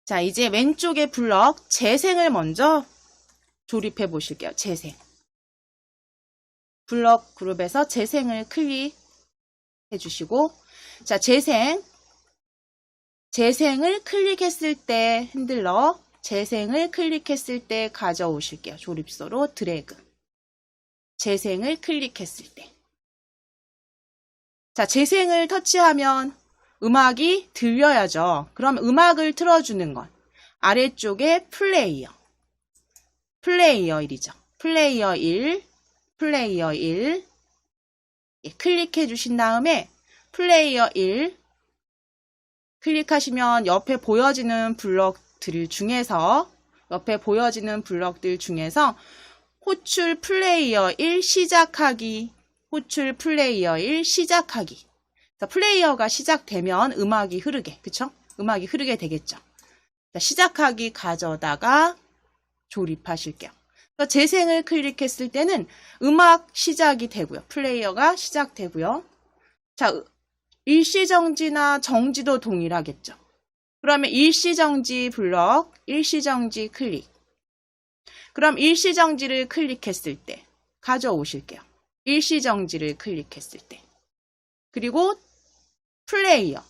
자, 이제 왼쪽에 블럭 재생을 먼저 조립해 보실게요. 재생. 블럭 그룹에서 재생을 클릭해 주시고, 자, 재생을 클릭했을 때 핸들러, 재생을 클릭했을 때 가져오실게요. 조립소로 드래그. 재생을 클릭했을 때. 자, 재생을 터치하면 음악이 들려야죠. 그럼 음악을 틀어주는 건 아래쪽에 플레이어 1이죠. 플레이어 1 클릭해 주신 다음에 플레이어 1 클릭하시면 옆에 보여지는 블럭들 중에서 호출 플레이어 1 시작하기, 호출 플레이어 1 시작하기. 플레이어가 시작되면 음악이 흐르게, 그쵸? 음악이 흐르게 되겠죠. 자, 시작하기 가져다가 조립하실게요. 재생을 클릭했을 때는 음악 시작이 되고요. 플레이어가 시작되고요. 자, 일시정지나 정지도 동일하겠죠. 그러면 일시정지 블럭, 일시정지 클릭. 그럼 일시정지를 클릭했을 때 가져오실게요. 일시정지를 클릭했을 때. 그리고 플레이어.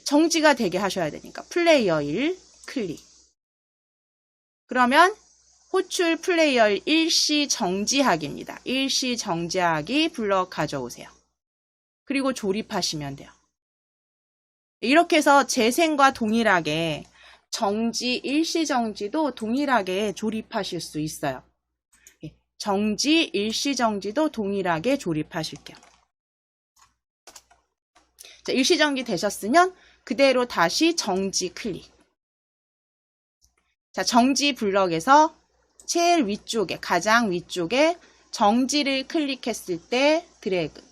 정지가 되게 하셔야 되니까 플레이어 1 클릭. 그러면 호출 플레이어 일시 정지하기입니다. 일시 정지하기 블럭 가져오세요. 그리고 조립하시면 돼요. 이렇게 해서 재생과 동일하게 정지, 일시 정지도 동일하게 조립하실 수 있어요. 정지, 일시 정지도 동일하게 조립하실게요. 자, 일시 정지 되셨으면 그대로 다시 정지 클릭. 자, 정지 블럭에서 제일 위쪽에, 가장 위쪽에 정지를 클릭했을 때 드래그.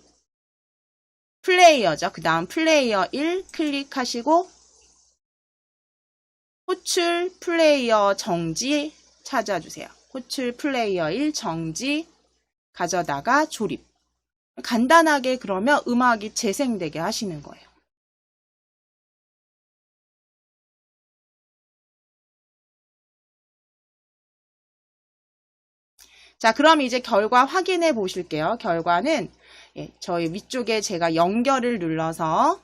플레이어죠. 그 다음 플레이어 1 클릭하시고 호출 플레이어 정지 찾아주세요. 호출 플레이어 1 정지 가져다가 조립. 간단하게 그러면 음악이 재생되게 하시는 거예요. 자, 그럼 이제 결과 확인해 보실게요. 결과는 저희 위쪽에 제가 연결을 눌러서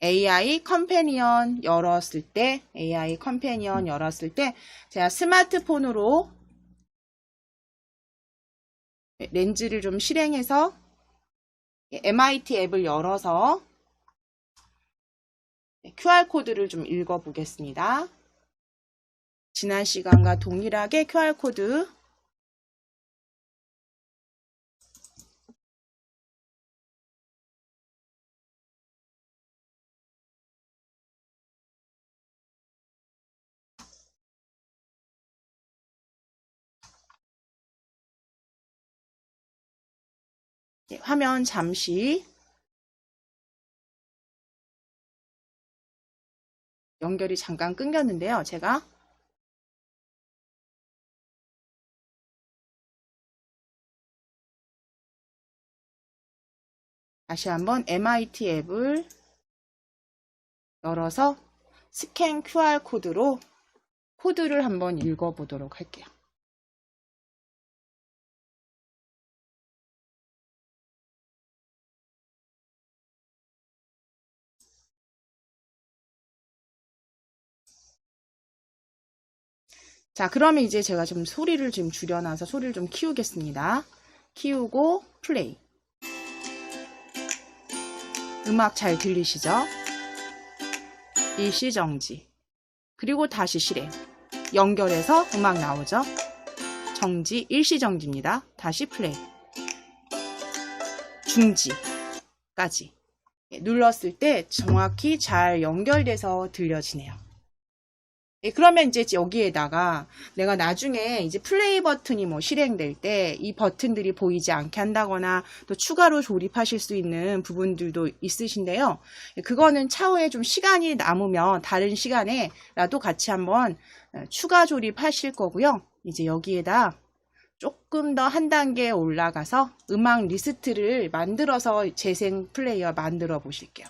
AI 컴패니언 열었을 때 제가 스마트폰으로 렌즈를 좀 실행해서 MIT 앱을 열어서 QR코드를 좀 읽어보겠습니다. 지난 시간과 동일하게 QR코드 화면 잠시 연결이 잠깐 끊겼는데요. 제가 다시 한번 MIT 앱을 열어서 스캔 QR코드로 코드를 한번 읽어보도록 할게요. 자, 그러면 이제 제가 좀 소리를 좀 줄여놔서 소리를 좀 키우겠습니다. 키우고 플레이. 음악 잘 들리시죠? 일시정지. 그리고 다시 실행. 연결해서 음악 나오죠? 정지, 일시정지입니다. 다시 플레이. 중지까지. 눌렀을 때 정확히 잘 연결돼서 들려지네요. 그러면 이제 여기에다가 내가 나중에 이제 플레이 버튼이 뭐 실행될 때 이 버튼들이 보이지 않게 한다거나 또 추가로 조립하실 수 있는 부분들도 있으신데요. 그거는 차후에 좀 시간이 남으면 다른 시간에라도 같이 한번 추가 조립하실 거고요. 이제 여기에다 조금 더 한 단계 올라가서 음악 리스트를 만들어서 재생 플레이어 만들어 보실게요.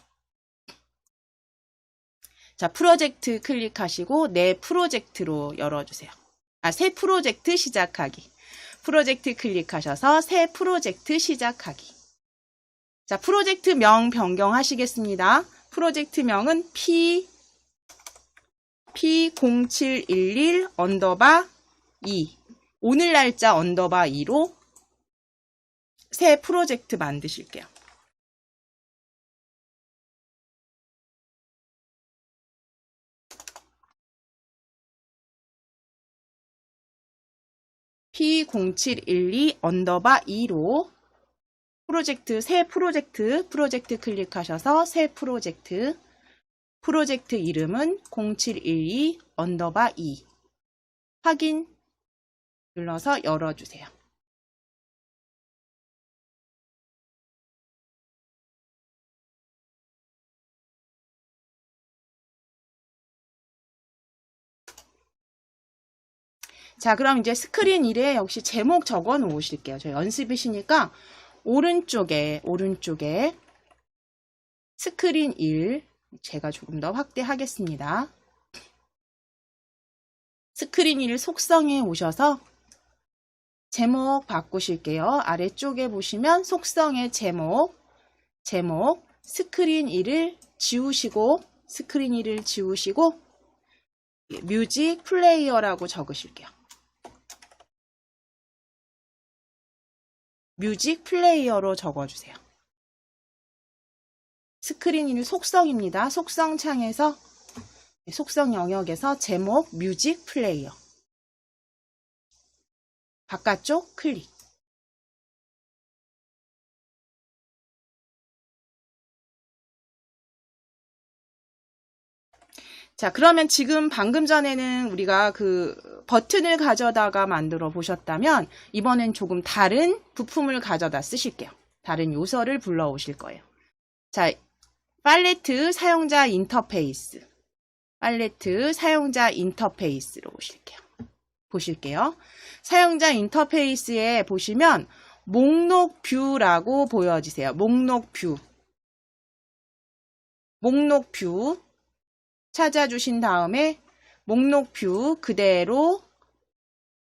자, 프로젝트 클릭하시고 내 프로젝트로 열어주세요. 새 프로젝트 시작하기. 프로젝트 클릭하셔서 새 프로젝트 시작하기. 자, 프로젝트 명 변경하시겠습니다. 프로젝트 명은 P0711_2 오늘 날짜 _2로 새 프로젝트 만드실게요. P0712_2로 새 프로젝트 클릭하셔서 새 프로젝트 이름은 0712_2 확인 눌러서 열어주세요. 자, 그럼 이제 스크린 1에 역시 제목 적어 놓으실게요. 저 연습이시니까 오른쪽에 스크린 1 제가 조금 더 확대하겠습니다. 스크린 1 속성에 오셔서 제목 바꾸실게요. 아래쪽에 보시면 속성의 제목 스크린 1을 지우시고 뮤직 플레이어라고 적으실게요. 뮤직 플레이어로 적어주세요. 스크린 1 속성입니다. 속성 창에서 속성 영역에서 제목 뮤직 플레이어 바깥쪽 클릭. 자, 그러면 지금 방금 전에는 우리가 그 버튼을 가져다가 만들어 보셨다면 이번엔 조금 다른 부품을 가져다 쓰실게요. 다른 요소를 불러오실 거예요. 자, 팔레트 사용자 인터페이스로 보실게요. 사용자 인터페이스에 보시면 목록 뷰라고 보여지세요. 목록 뷰 찾아주신 다음에 목록 뷰 그대로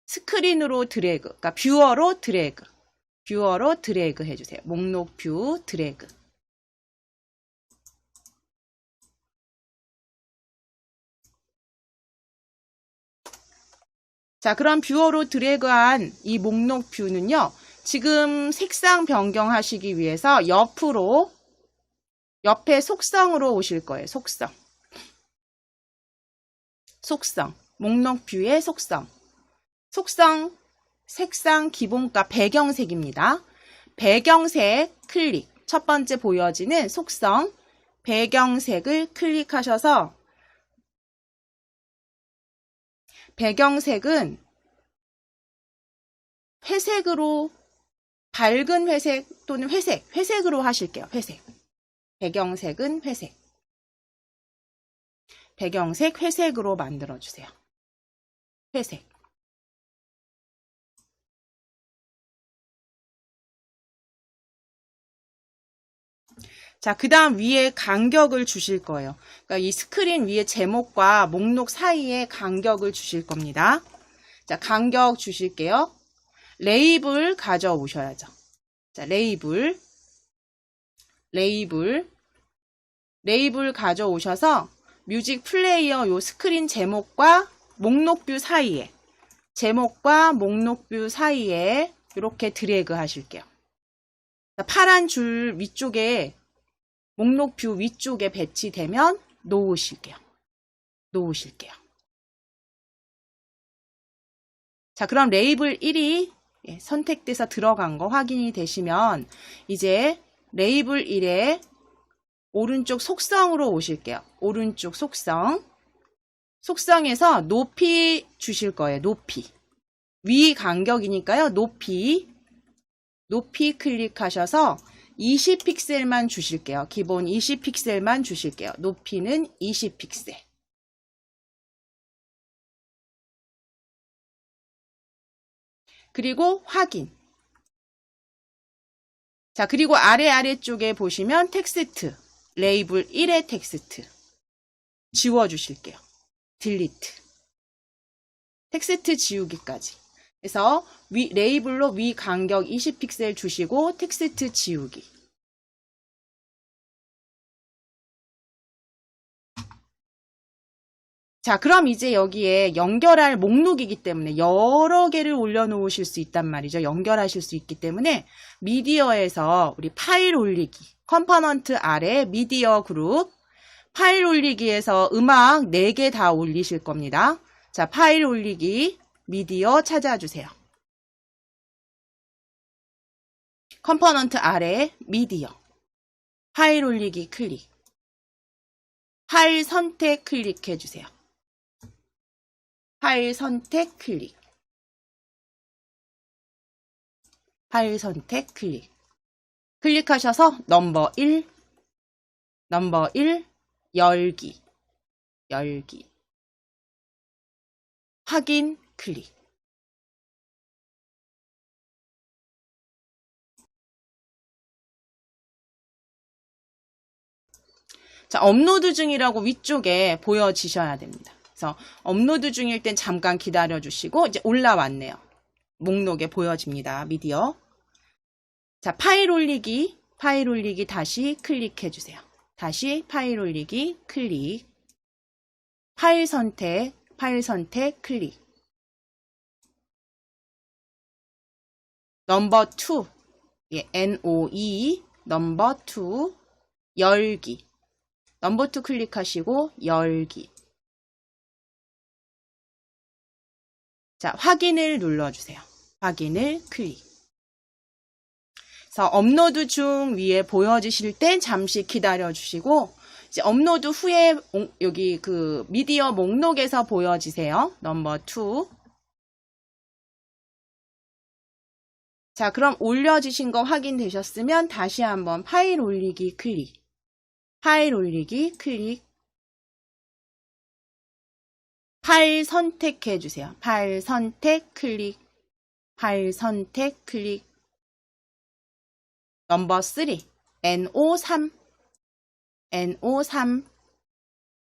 스크린으로 드래그, 그러니까 뷰어로 드래그 해주세요. 목록 뷰 드래그. 자, 그럼 뷰어로 드래그한 이 목록 뷰는요, 지금 색상 변경하시기 위해서 옆에 속성으로 오실 거예요. 속성. 목록 뷰의 속성, 색상 기본값 배경색입니다. 배경색 클릭. 첫 번째 보여지는 속성, 배경색을 클릭하셔서 배경색은 회색으로, 밝은 회색 또는 회색으로 하실게요. 배경색은 회색으로 만들어주세요. 회색. 자, 그 다음 위에 간격을 주실 거예요. 그러니까 이 스크린 위에 제목과 목록 사이에 간격을 주실 겁니다. 자, 간격 주실게요. 레이블 가져오셔야죠. 자, 레이블 가져오셔서 뮤직 플레이어 요 스크린 제목과 목록뷰 사이에 이렇게 드래그 하실게요. 파란 줄 위쪽에 목록뷰 위쪽에 배치되면 놓으실게요. 자, 그럼 레이블 1이 선택돼서 들어간 거 확인이 되시면 이제 레이블 1에 오른쪽 속성으로 오실게요. 오른쪽 속성. 속성에서 높이 주실 거예요. 높이. 위 간격이니까요. 높이 클릭하셔서 20픽셀만 주실게요. 기본 20픽셀만 주실게요. 높이는 20픽셀. 그리고 확인. 자, 그리고 아래쪽에 보시면 텍스트, 레이블 1의 텍스트 지워주실게요. 딜리트. 텍스트 지우기까지. 그래서 레이블로 위 간격 20픽셀 주시고 텍스트 지우기. 자, 그럼 이제 여기에 연결할 목록이기 때문에 여러 개를 올려놓으실 수 있단 말이죠. 연결하실 수 있기 때문에 미디어에서 우리 파일 올리기, 컴포넌트 아래 미디어 그룹, 파일 올리기에서 음악 4개 다 올리실 겁니다. 자, 파일 올리기, 미디어 찾아주세요. 컴포넌트 아래 미디어, 파일 올리기 클릭, 파일 선택 클릭해주세요. 파일 선택 클릭, 파일 선택 클릭. 클릭하셔서 넘버 1, 열기, 확인 클릭. 자, 업로드 중이라고 위쪽에 보여지셔야 됩니다. 그래서 업로드 중일 땐 잠깐 기다려 주시고 이제 올라왔네요. 목록에 보여집니다. 미디어. 자, 파일 올리기 다시 클릭해 주세요. 다시 파일 올리기 클릭. 파일 선택 클릭. 넘버 2. 예, NOE 넘버 2 열기. 넘버 2 클릭하시고 열기. 자, 확인을 눌러주세요. 확인을 클릭. 그래서 업로드 중 위에 보여지실 땐 잠시 기다려 주시고 이제 업로드 후에 여기 그 미디어 목록에서 보여지세요. 넘버 2. 자, 그럼 올려주신 거 확인되셨으면 다시 한번 파일 올리기 클릭. 파일 올리기 클릭. 파일 선택해 주세요. 파일 선택 클릭. 파일 선택 클릭. 넘버 3. NO3.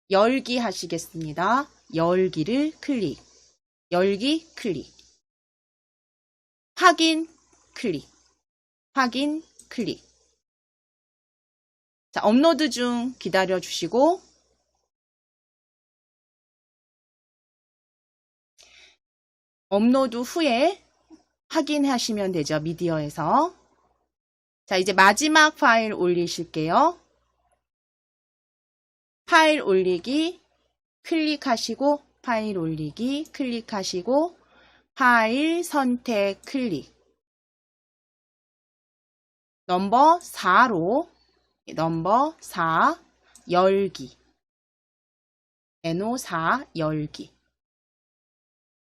열기 하시겠습니다. 열기를 클릭. 열기 클릭. 확인 클릭. 확인 클릭. 자, 업로드 중 기다려 주시고 업로드 후에 확인하시면 되죠. 미디어에서. 자, 이제 마지막 파일 올리실게요. 파일 올리기 클릭하시고 파일 올리기 클릭하시고 파일 선택 클릭. 넘버 4로 넘버 4 열기. NO4 열기.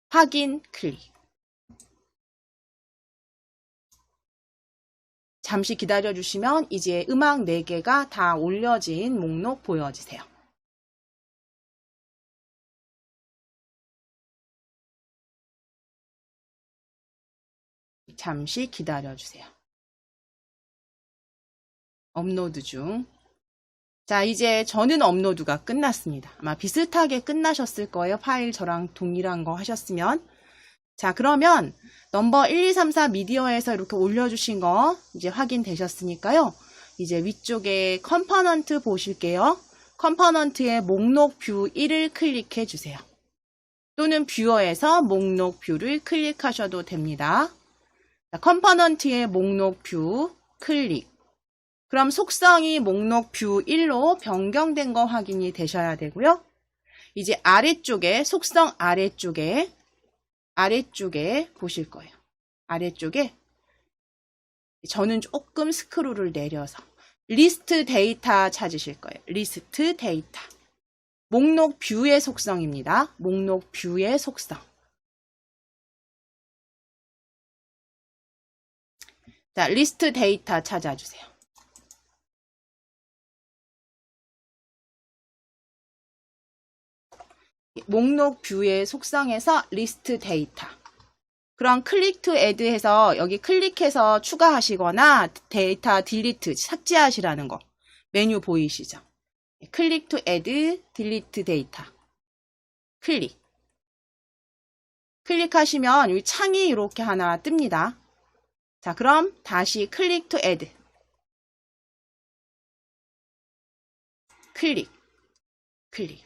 확인 클릭. 잠시 기다려 주시면 이제 음악 4개가 다 올려진 목록 보여지세요. 잠시 기다려 주세요. 업로드 중. 자, 이제 저는 업로드가 끝났습니다. 아마 비슷하게 끝나셨을 거예요. 파일 저랑 동일한 거 하셨으면. 자, 그러면 넘버 1, 2, 3, 4 미디어에서 이렇게 올려주신 거 이제 확인되셨으니까요. 이제 위쪽에 컴포넌트 보실게요. 컴포넌트의 목록 뷰 1을 클릭해 주세요. 또는 뷰어에서 목록 뷰를 클릭하셔도 됩니다. 자, 컴포넌트의 목록 뷰 클릭. 그럼 속성이 목록 뷰 1로 변경된 거 확인이 되셔야 되고요. 이제 아래쪽에 속성 아래쪽에 보실 거예요. 아래쪽에 저는 조금 스크롤을 내려서 리스트 데이터 찾으실 거예요. 리스트 데이터. 목록 뷰의 속성입니다. 목록 뷰의 속성. 자, 리스트 데이터 찾아주세요. 목록 뷰의 속성에서 리스트 데이터. 그럼 클릭 투 애드 해서 여기 클릭해서 추가하시거나 데이터 딜리트 삭제하시라는 거. 메뉴 보이시죠? 클릭 투 애드 딜리트 데이터. 클릭. 클릭하시면 여기 창이 이렇게 하나 뜹니다. 자, 그럼 다시 클릭 투 애드. 클릭. 클릭.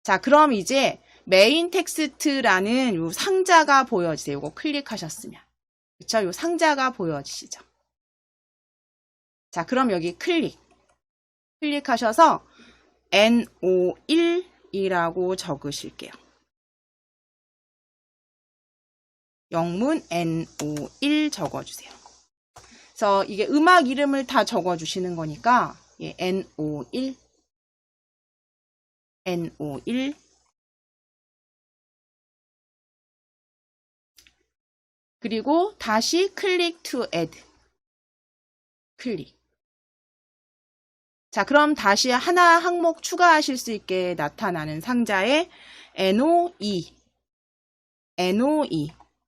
자, 그럼 이제 메인 텍스트라는 요 상자가 보여지세요. 이거 클릭하셨으면. 그쵸? 요 상자가 보여지시죠? 자, 그럼 여기 클릭. 클릭하셔서 NO1이라고 적으실게요. 영문 NO1 적어주세요. 그래서 이게 음악 이름을 다 적어주시는 거니까 예, NO1 NO1 그리고 다시 클릭 to add 클릭. 자, 그럼 다시 하나 항목 추가하실 수 있게 나타나는 상자에 NO2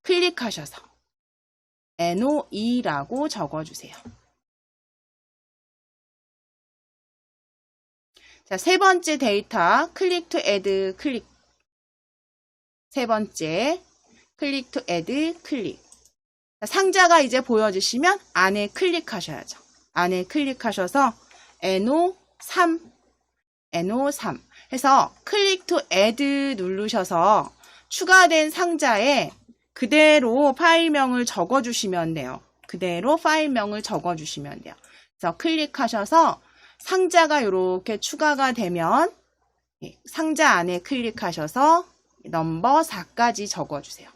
클릭하셔서 NO2라고 적어주세요. 자, 세 번째 데이터 클릭 투 애드 클릭. 세 번째 클릭 투 애드 클릭. 자, 상자가 이제 보여지시면 안에 클릭하셔야죠. 안에 클릭하셔서 NO3 해서 클릭 투 애드 누르셔서 추가된 상자에 그대로 파일명을 적어주시면 돼요. 그대로 파일명을 적어주시면 돼요. 그래서 클릭하셔서 상자가 이렇게 추가가 되면 상자 안에 클릭하셔서 넘버 4까지 적어주세요.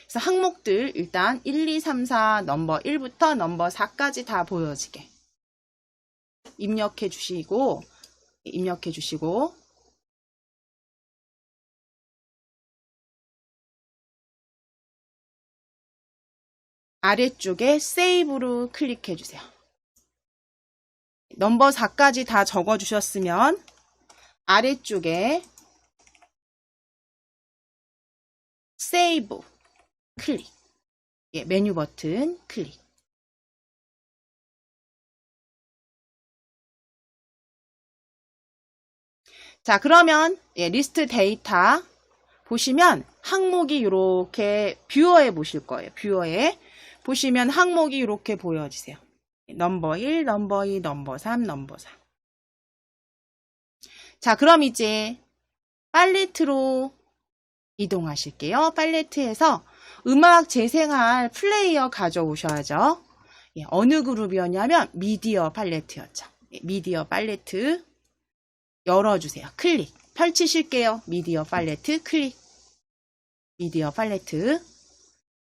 그래서 항목들 일단 1, 2, 3, 4 넘버 1부터 넘버 4까지 다 보여지게 입력해 주시고 아래쪽에 세이브로 클릭해 주세요. 넘버 4까지 다 적어주셨으면 아래쪽에 세이브 클릭. 예, 메뉴 버튼 클릭. 자, 그러면 리스트 데이터 보시면 항목이 이렇게 뷰어에 보실 거예요. 뷰어에 보시면 항목이 이렇게 보여지세요. 넘버 1, 넘버 2, 넘버 3, 넘버 4. 자, 그럼 이제 팔레트로 이동하실게요. 팔레트에서 음악 재생할 플레이어 가져오셔야죠. 예, 어느 그룹이었냐면 미디어 팔레트였죠. 예, 미디어 팔레트 열어주세요. 클릭. 펼치실게요. 미디어 팔레트 클릭. 미디어 팔레트.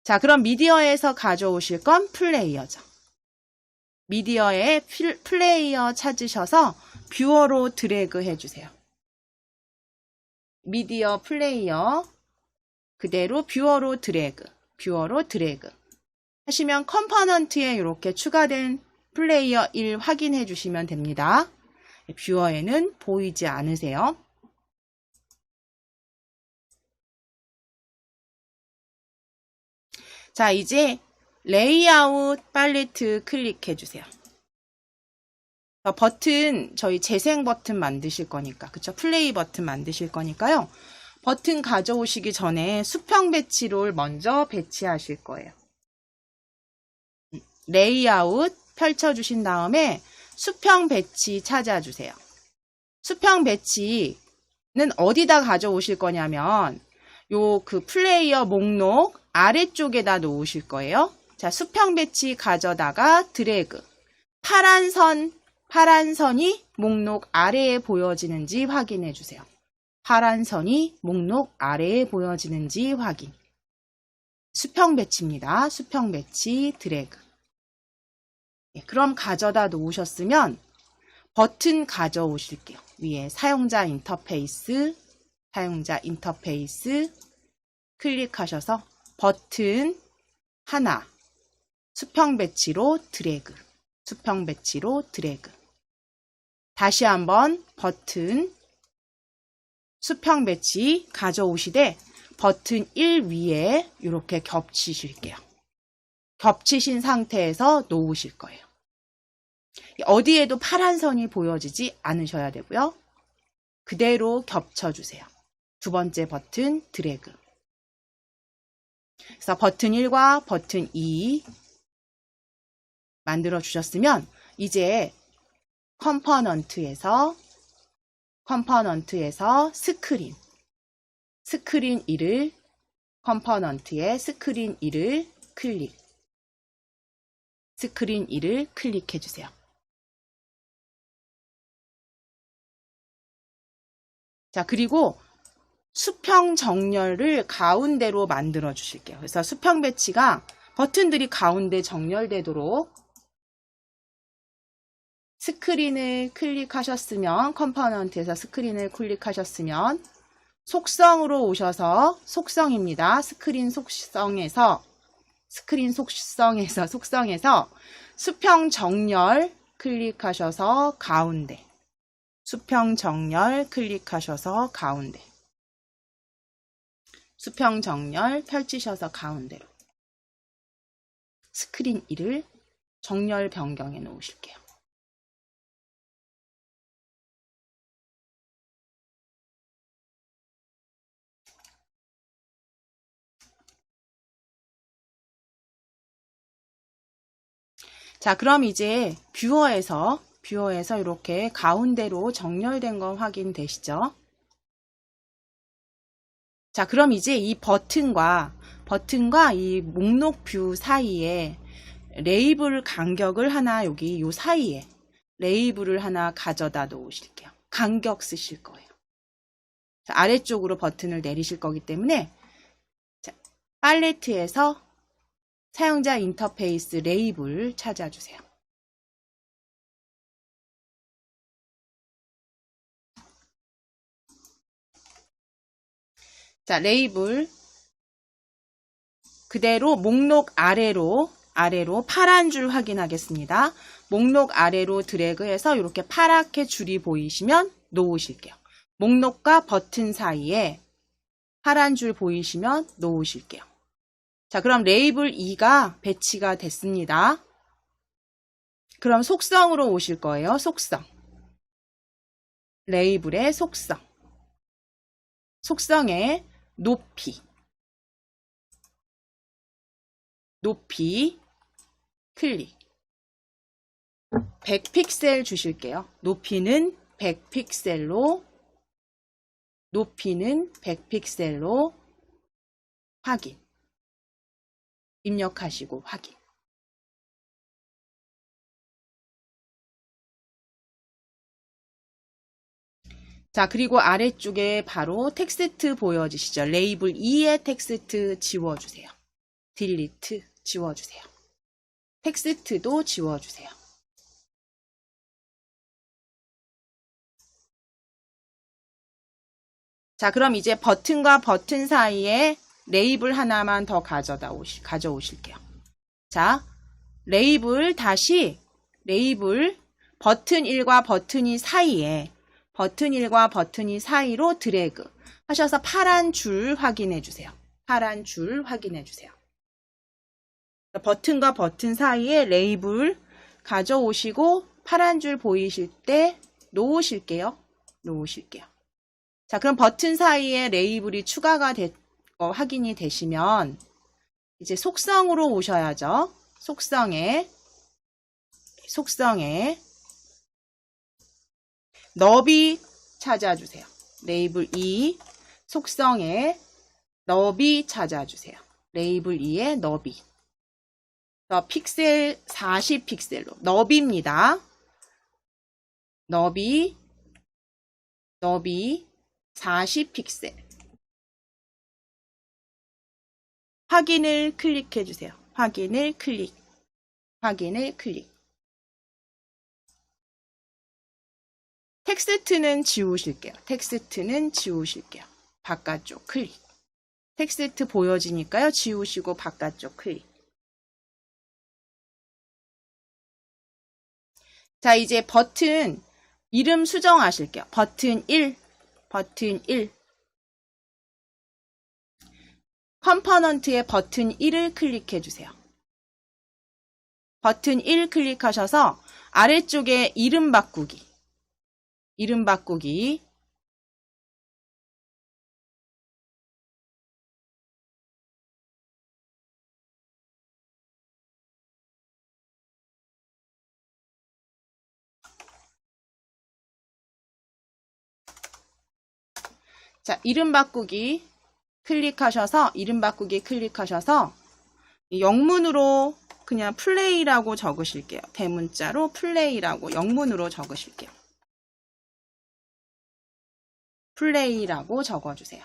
자, 그럼 미디어에서 가져오실 건 플레이어죠. 미디어에 플레이어 찾으셔서 뷰어로 드래그 해주세요. 미디어 플레이어 그대로 뷰어로 드래그 하시면 컴포넌트에 이렇게 추가된 플레이어 1 확인해 주시면 됩니다. 뷰어에는 보이지 않으세요. 자, 이제 레이아웃 팔레트 클릭해 주세요. 버튼, 저희 재생 버튼 만드실 거니까, 그쵸? 플레이 버튼 만드실 거니까요. 버튼 가져오시기 전에 수평 배치를 먼저 배치하실 거예요. 레이아웃 펼쳐주신 다음에 수평 배치 찾아주세요. 수평 배치는 어디다 가져오실 거냐면, 요 그 플레이어 목록 아래쪽에다 놓으실 거예요. 자, 수평 배치 가져다가 드래그. 파란 선이 목록 아래에 보여지는지 확인해 주세요. 파란 선이 목록 아래에 보여지는지 확인. 수평 배치입니다. 수평 배치 드래그. 예, 그럼 가져다 놓으셨으면 버튼 가져오실게요. 위에 사용자 인터페이스 클릭하셔서 버튼 하나 수평 배치로 드래그 다시 한번 버튼 수평 배치 가져오시되 버튼 1 위에 이렇게 겹치실게요. 겹치신 상태에서 놓으실 거예요. 어디에도 파란 선이 보여지지 않으셔야 되고요. 그대로 겹쳐주세요. 두 번째 버튼 드래그. 그래서 버튼 1과 버튼 2 만들어 주셨으면 이제 컴포넌트에서 스크린 1을 컴포넌트의 스크린 1을 클릭해 주세요. 자, 그리고 수평 정렬을 가운데로 만들어 주실게요. 그래서 수평 배치가 버튼들이 가운데 정렬되도록 스크린을 클릭하셨으면 컴포넌트에서 스크린을 클릭하셨으면 속성으로 오셔서 속성입니다. 스크린 속성에서 수평 정렬 클릭하셔서 가운데 수평 정렬 펼치셔서 가운데로 스크린 1을 정렬 변경해 놓으실게요. 자, 그럼 이제 뷰어에서 이렇게 가운데로 정렬된 거 확인되시죠? 자, 그럼 이제 이 버튼과 이 목록 뷰 사이에 레이블 간격을 하나 여기 요 사이에 레이블을 하나 가져다 놓으실게요. 간격 쓰실 거예요. 자, 아래쪽으로 버튼을 내리실 거기 때문에 자, 팔레트에서 사용자 인터페이스 레이블 찾아주세요. 자, 레이블 그대로 목록 아래로 파란 줄 확인하겠습니다. 목록 아래로 드래그해서 이렇게 파랗게 줄이 보이시면 놓으실게요. 목록과 버튼 사이에 파란 줄 보이시면 놓으실게요. 자, 그럼 레이블 2가 배치가 됐습니다. 그럼 속성으로 오실 거예요. 속성. 레이블의 속성의 높이 클릭. 100픽셀 주실게요. 높이는 100픽셀로 확인. 입력하시고 확인. 자, 그리고 아래쪽에 바로 텍스트 보여지시죠? 레이블 2의 텍스트 지워주세요. 딜리트 지워주세요. 텍스트도 지워주세요. 자, 그럼 이제 버튼과 버튼 사이에 레이블 하나만 더 가져오실게요. 자, 레이블 버튼 1과 버튼 2 사이로 드래그 하셔서 파란 줄 확인해 주세요. 버튼과 버튼 사이에 레이블 가져오시고 파란 줄 보이실 때 놓으실게요. 자, 그럼 버튼 사이에 레이블이 추가가 확인이 되시면 이제 속성으로 오셔야죠. 속성에 너비 찾아주세요. 레이블 2 속성에 너비 찾아주세요. 레이블 2의 너비. 픽셀 40픽셀로 너비입니다. 너비 40픽셀. 확인을 클릭해 주세요. 확인을 클릭. 텍스트는 지우실게요. 텍스트는 지우실게요. 바깥쪽 클릭. 텍스트 보여지니까요. 지우시고 바깥쪽 클릭. 자, 이제 버튼 이름 수정하실게요. 버튼 1, 버튼 1. 컴포넌트의 버튼 1을 클릭해 주세요. 버튼 1 클릭하셔서 아래쪽에 이름 바꾸기. 이름 바꾸기. 자, 이름 바꾸기 클릭하셔서 이름 바꾸기 클릭하셔서 영문으로 그냥 플레이라고 적으실게요. 대문자로 플레이라고 영문으로 적으실게요. 플레이라고 적어주세요.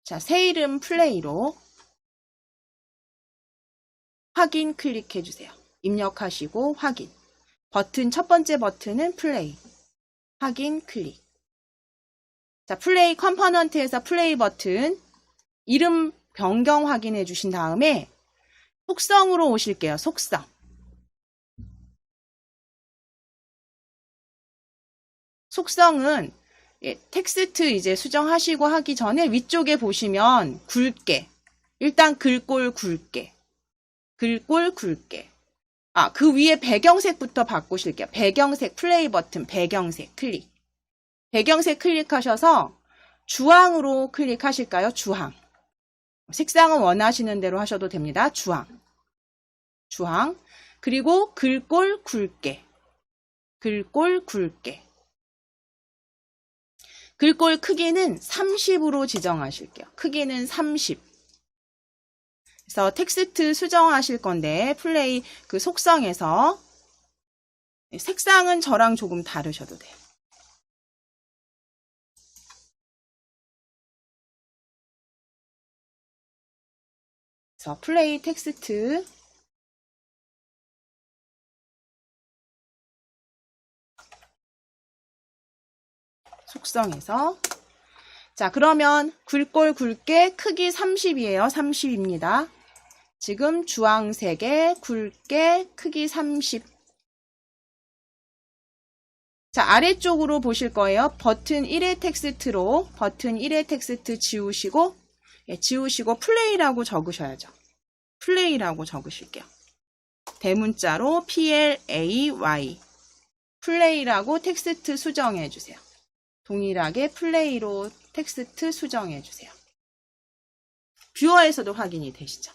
자, 새 이름 플레이로 확인 클릭해 주세요. 입력하시고 확인. 버튼 첫 번째 버튼은 플레이. 확인 클릭. 자, 플레이 컴포넌트에서 플레이 버튼 이름 변경 확인해 주신 다음에 속성으로 오실게요. 속성. 속성은 텍스트 이제 수정하시고 하기 전에 위쪽에 보시면 굵게. 일단 글꼴 굵게. 글꼴 굵게. 아, 그 위에 배경색부터 바꾸실게요. 배경색 플레이 버튼 배경색 클릭. 배경색 클릭하셔서 주황으로 클릭하실까요? 주황. 색상은 원하시는 대로 하셔도 됩니다. 주황. 주황. 그리고 글꼴 굵게. 글꼴 굵게. 글꼴 크기는 30으로 지정하실게요. 크기는 30. 그래서 텍스트 수정하실 건데 플레이 그 속성에서 색상은 저랑 조금 다르셔도 돼요. 그래서 플레이 텍스트 속성에서 자, 그러면 글꼴 굵게 크기 30이에요. 30입니다. 지금 주황색에 굵게 크기 30. 자, 아래쪽으로 보실 거예요. 버튼 1의 텍스트로 버튼 1의 텍스트 지우시고 지우시고 플레이라고 적으셔야죠. 플레이라고 적으실게요. 대문자로 PLAY 플레이라고 텍스트 수정해 주세요. 동일하게 플레이로 텍스트 수정해 주세요. 뷰어에서도 확인이 되시죠.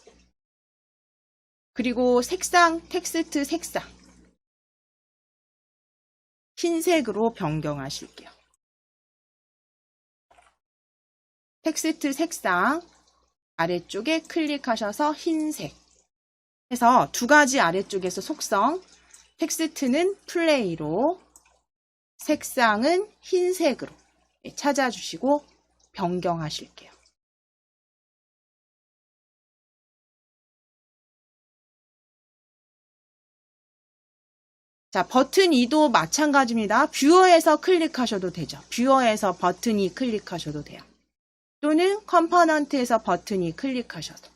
그리고 색상, 텍스트 색상 흰색으로 변경하실게요. 텍스트 색상 아래쪽에 클릭하셔서 흰색 해서 두 가지 아래쪽에서 속성 텍스트는 플레이로 색상은 흰색으로 찾아주시고 변경하실게요. 자, 버튼 2도 마찬가지입니다. 뷰어에서 클릭하셔도 되죠. 뷰어에서 버튼 2 클릭하셔도 돼요. 또는 컴포넌트에서 버튼 2 클릭하셔도.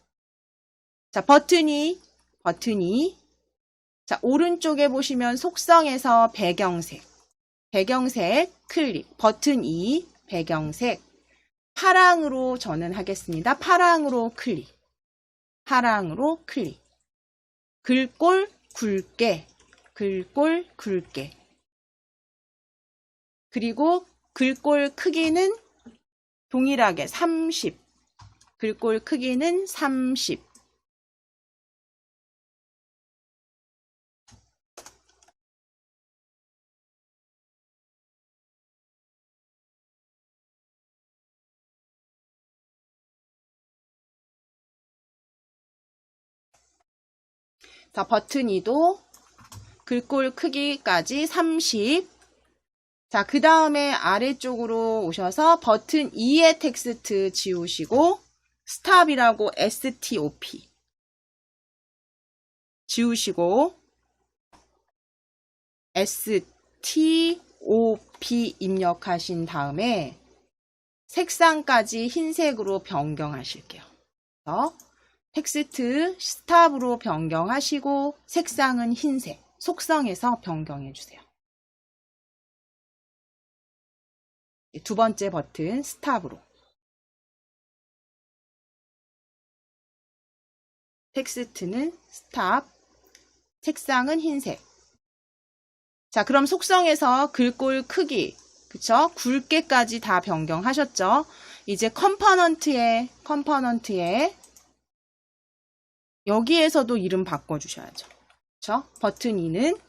자, 버튼 2. 자, 오른쪽에 보시면 속성에서 배경색. 배경색 클릭. 버튼 2 배경색. 파랑으로 저는 하겠습니다. 파랑으로 클릭. 파랑으로 클릭. 글꼴 굵게. 글꼴 굵게. 그리고 글꼴 크기는 동일하게 30. 글꼴 크기는 30. 자, 버튼 2도 글꼴 크기까지 30. 자, 그 다음에 아래쪽으로 오셔서 버튼 2의 텍스트 지우시고 스탑이라고 STOP 지우시고 STOP 입력하신 다음에 색상까지 흰색으로 변경하실게요. 그래서 텍스트 스탑으로 변경하시고 색상은 흰색, 속성에서 변경해 주세요. 두 번째 버튼 스탑으로 텍스트는 스탑, 색상은 흰색. 자, 그럼 속성에서 글꼴 크기, 그쵸? 굵게까지 다 변경하셨죠? 이제 컴포넌트에 여기에서도 이름 바꿔주셔야죠. 그쵸? 버튼 2는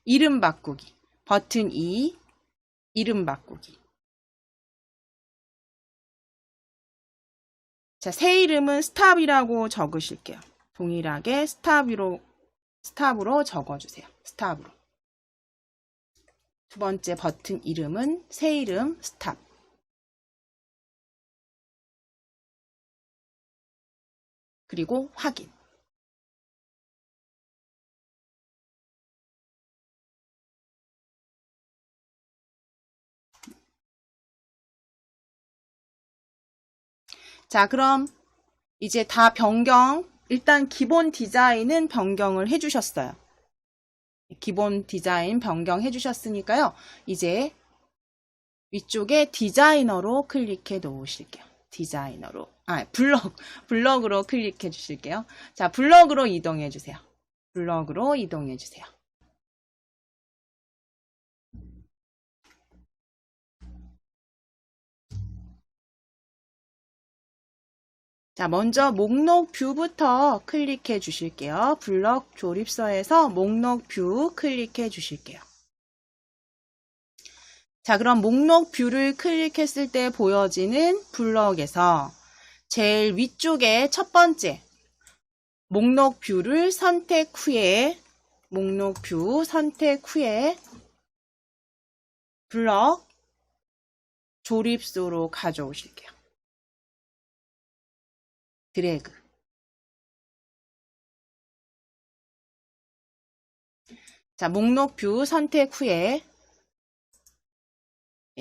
이름 바꾸기. 버튼 2, 이름 바꾸기. 자, 새 이름은 스탑이라고 적으실게요. 동일하게 스탑으로 적어주세요. 스탑으로. 두 번째 버튼 이름은 새 이름 스탑. 그리고 확인. 자, 그럼 이제 다 일단 기본 디자인은 변경을 해주셨어요. 기본 디자인 변경해 주셨으니까요. 이제 위쪽에 디자이너로 클릭해 놓으실게요. 디자이너로. 블럭으로 클릭해 주실게요. 자, 블럭으로 이동해 주세요. 블럭으로 이동해 주세요. 자, 먼저 목록 뷰부터 클릭해 주실게요. 블럭 조립서에서 목록 뷰 클릭해 주실게요. 자, 그럼 목록 뷰를 클릭했을 때 보여지는 블럭에서 제일 위쪽에 첫 번째 목록 뷰를 선택 후에 블럭 조립소로 가져오실게요. 드래그. 자, 목록 뷰 선택 후에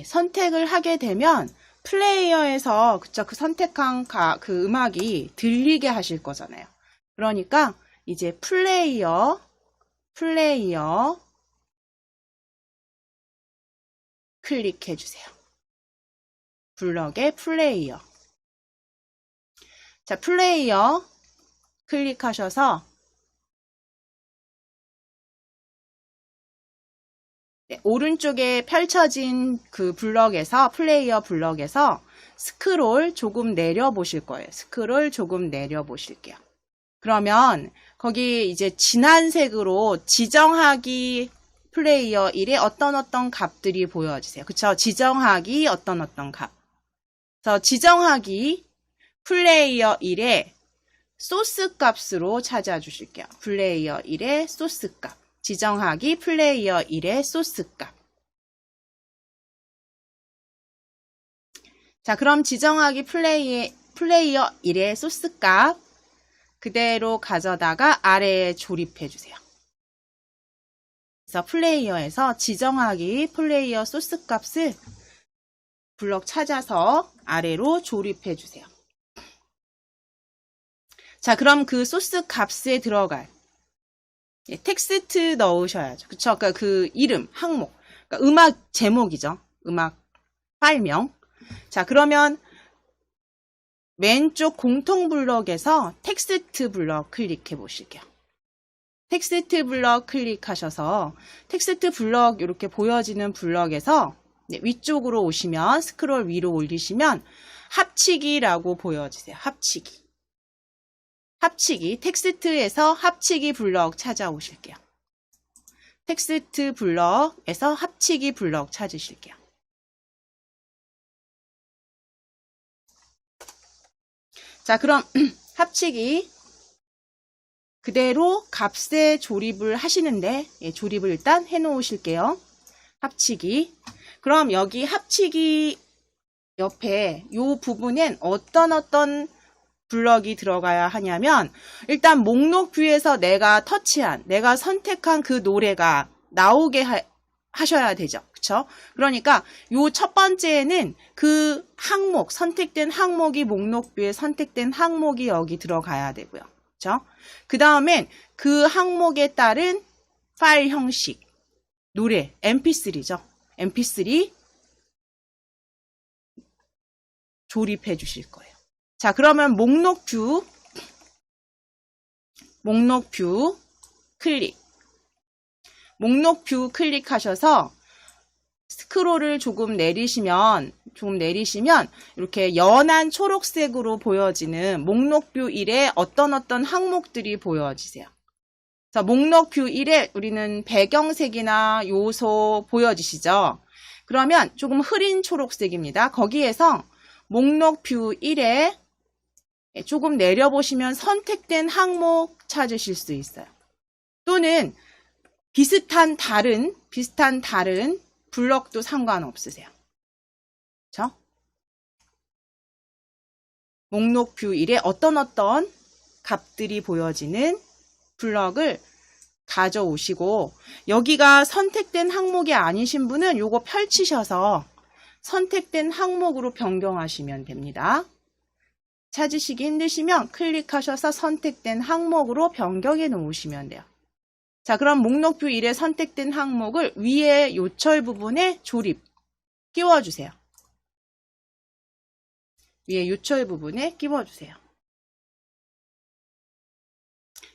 선택을 하게 되면 플레이어에서 그 선택한 그 음악이 들리게 하실 거잖아요. 그러니까 이제 플레이어 클릭해 주세요. 블럭의 플레이어. 자, 플레이어 클릭하셔서 오른쪽에 펼쳐진 그 플레이어 블럭에서 스크롤 조금 내려 보실 거예요. 스크롤 조금 내려 보실게요. 그러면 거기 이제 진한 색으로 지정하기 플레이어 1에 어떤 값들이 보여지세요. 그쵸? 지정하기 어떤 값. 그래서 지정하기 플레이어 1의 소스 값으로 찾아주실게요. 플레이어 1의 소스 값. 지정하기 플레이어 1의 소스 값. 자, 그럼 지정하기 플레이어 1의 소스 값 그대로 가져다가 아래에 조립해 주세요. 그래서 플레이어에서 지정하기 플레이어 소스 값을 블럭 찾아서 아래로 조립해 주세요. 자, 그럼 그 소스 값에 들어갈 텍스트 넣으셔야죠. 그쵸? 그러니까 그 이름, 항목. 그러니까 음악 제목이죠. 음악 파일명. 자, 그러면 왼쪽 공통 블럭에서 텍스트 블럭 클릭해 보실게요. 텍스트 블럭 클릭하셔서 텍스트 블럭 이렇게 보여지는 블럭에서 위쪽으로 오시면 스크롤 위로 올리시면 합치기라고 보여지세요. 합치기, 텍스트에서 합치기 블럭 찾아오실게요. 텍스트 블럭에서 합치기 블럭 찾으실게요. 자, 그럼 합치기 그대로 값에 조립을 하시는데 조립을 일단 해 놓으실게요. 합치기. 그럼 여기 합치기 옆에 요 부분엔 어떤 블럭이 들어가야 하냐면 일단 목록 뷰에서 내가 선택한 그 노래가 나오게 하셔야 되죠. 그쵸? 그러니까 요 첫 번째에는 그 항목, 선택된 항목이 목록 뷰에 선택된 항목이 여기 들어가야 되고요. 그쵸? 그 다음엔 그 항목에 따른 파일 형식, 노래, mp3죠. mp3 조립해 주실 거예요. 자, 그러면 목록 뷰 클릭. 목록 뷰 클릭하셔서 스크롤을 조금 내리시면 이렇게 연한 초록색으로 보여지는 목록 뷰 1에 어떤 항목들이 보여지세요. 자, 목록 뷰 1에 우리는 배경색이나 요소 보여지시죠? 그러면 조금 흐린 초록색입니다. 거기에서 목록 뷰 1에 조금 내려보시면 선택된 항목 찾으실 수 있어요. 또는 비슷한 다른 블럭도 상관없으세요. 그렇죠? 목록 뷰 1에 어떤 값들이 보여지는 블럭을 가져오시고 여기가 선택된 항목이 아니신 분은 요거 펼치셔서 선택된 항목으로 변경하시면 됩니다. 찾으시기 힘드시면 클릭하셔서 선택된 항목으로 변경해 놓으시면 돼요. 자, 그럼 목록뷰 1에 선택된 항목을 위에 요철 부분에 끼워주세요. 위에 요철 부분에 끼워주세요.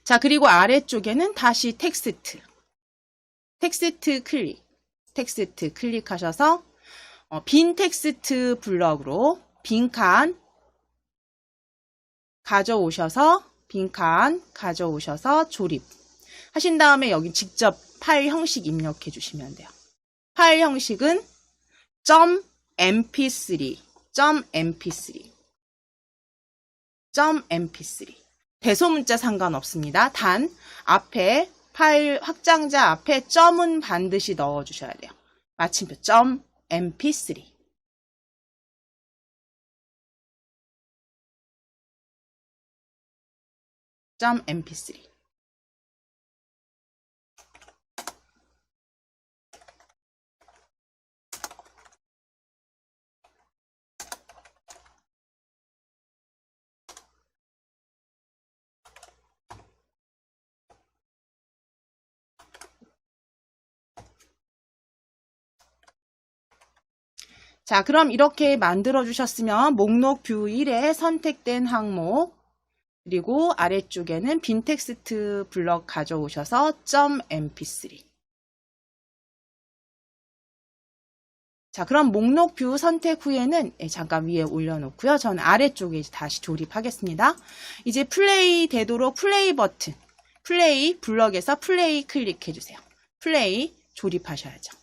자, 그리고 아래쪽에는 다시 텍스트 클릭하셔서 빈 텍스트 블럭으로 빈칸 가져오셔서 조립하신 다음에 여기 직접 파일 형식 입력해 주시면 돼요. 파일 형식은 .mp3 대소문자 상관없습니다. 단 앞에 파일 확장자 앞에 점은 반드시 넣어 주셔야 돼요. 마침표 .mp3 자, 그럼 이렇게 만들어 주셨으면 목록 뷰 1에 선택된 항목 그리고 아래쪽에는 빈 텍스트 블럭 가져오셔서 .mp3 자, 그럼 목록 뷰 선택 후에는 잠깐 위에 올려놓고요. 저는 아래쪽에 다시 조립하겠습니다. 이제 플레이 되도록 플레이 버튼, 플레이 블럭에서 플레이 클릭해주세요. 플레이 조립하셔야죠.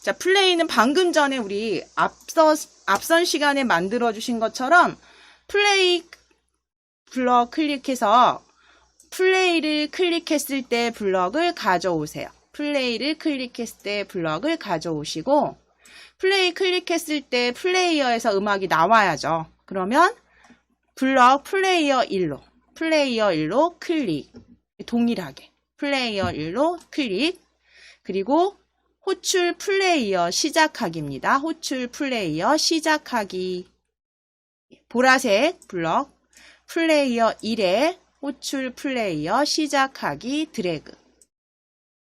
자, 플레이는 방금 전에 우리 앞선 시간에 만들어주신 것처럼 플레이 블럭 클릭해서 플레이를 클릭했을 때 블럭을 가져오세요. 플레이를 클릭했을 때 블럭을 가져오시고 플레이 클릭했을 때 플레이어에서 음악이 나와야죠. 그러면 블럭 플레이어 1로 클릭 동일하게 플레이어 1로 클릭 그리고 호출 플레이어 시작하기입니다. 호출 플레이어 시작하기 보라색 블럭 플레이어 1에 호출 플레이어 시작하기 드래그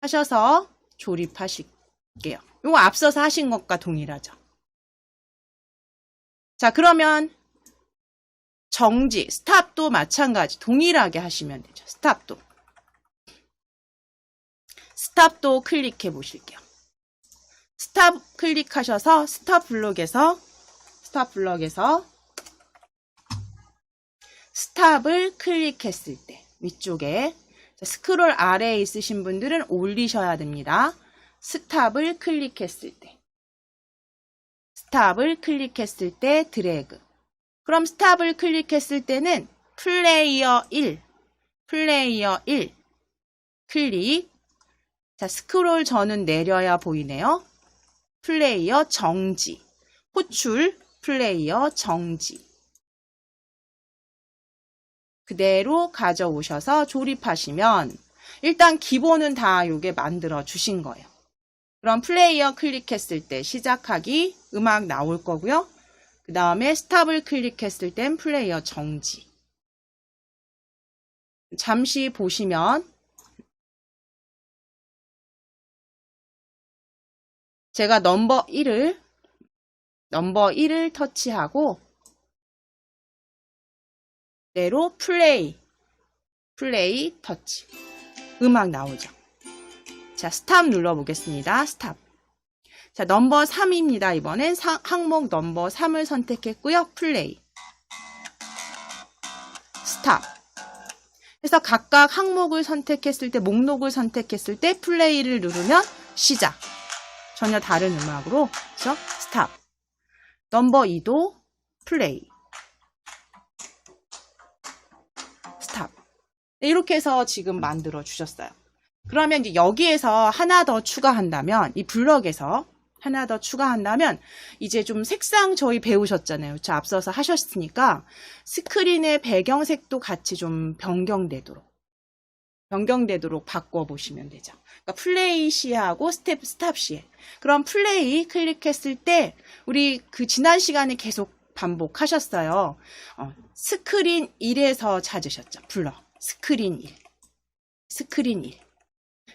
하셔서 조립하실게요. 이거 앞서서 하신 것과 동일하죠. 자, 그러면 정지, 스탑도 마찬가지 동일하게 하시면 되죠. 스탑도 클릭해 보실게요. 스탑 클릭하셔서 스탑 블럭에서 스탑을 클릭했을 때 위쪽에 스크롤 아래에 있으신 분들은 올리셔야 됩니다. 스탑을 클릭했을 때 드래그. 그럼 스탑을 클릭했을 때는 플레이어 1 클릭 자, 스크롤 저는 내려야 보이네요. 플레이어 정지. 호출 플레이어 정지. 그대로 가져오셔서 조립하시면 일단 기본은 다 요게 만들어 주신 거예요. 그럼 플레이어 클릭했을 때 시작하기 음악 나올 거고요. 그 다음에 스탑을 클릭했을 땐 플레이어 정지. 잠시 보시면 제가 넘버 1을 터치하고 그대로 플레이 터치. 음악 나오죠. 자, 스탑 눌러보겠습니다. 스탑. 자, 넘버 3입니다. 이번엔 항목 넘버 3을 선택했고요. 플레이. 스탑. 그래서 각각 항목을 선택했을 때, 목록을 선택했을 때 플레이를 누르면 시작. 전혀 다른 음악으로. 그렇죠? 스탑. 넘버 2도 플레이. 스탑. 이렇게 해서 지금 만들어 주셨어요. 그러면 이제 여기에서 하나 더 추가한다면, 이 블럭에서 하나 더 추가한다면, 이제 좀 색상 저희 배우셨잖아요. 저 앞서서 하셨으니까, 스크린의 배경색도 같이 좀 변경되도록 바꿔보시면 되죠. 그러니까 플레이 시하고 스탑 시에. 그럼 플레이 클릭했을 때, 우리 그 지난 시간에 계속 반복하셨어요. 스크린 1에서 찾으셨죠. 블럭. 스크린 1.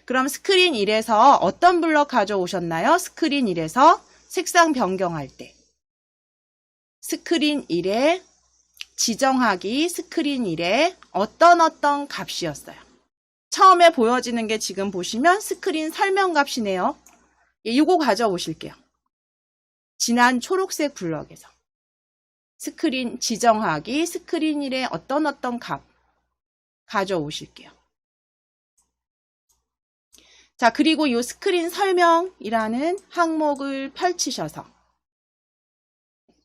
그럼 스크린 1에서 어떤 블럭 가져오셨나요? 스크린 1에서 색상 변경할 때. 스크린 1에 지정하기, 스크린 1에 어떤 값이었어요. 처음에 보여지는 게 지금 보시면 스크린 설명 값이네요. 이거 가져오실게요. 진한 초록색 블럭에서. 스크린 지정하기, 스크린 1에 어떤 값 가져오실게요. 자, 그리고 이 스크린 설명이라는 항목을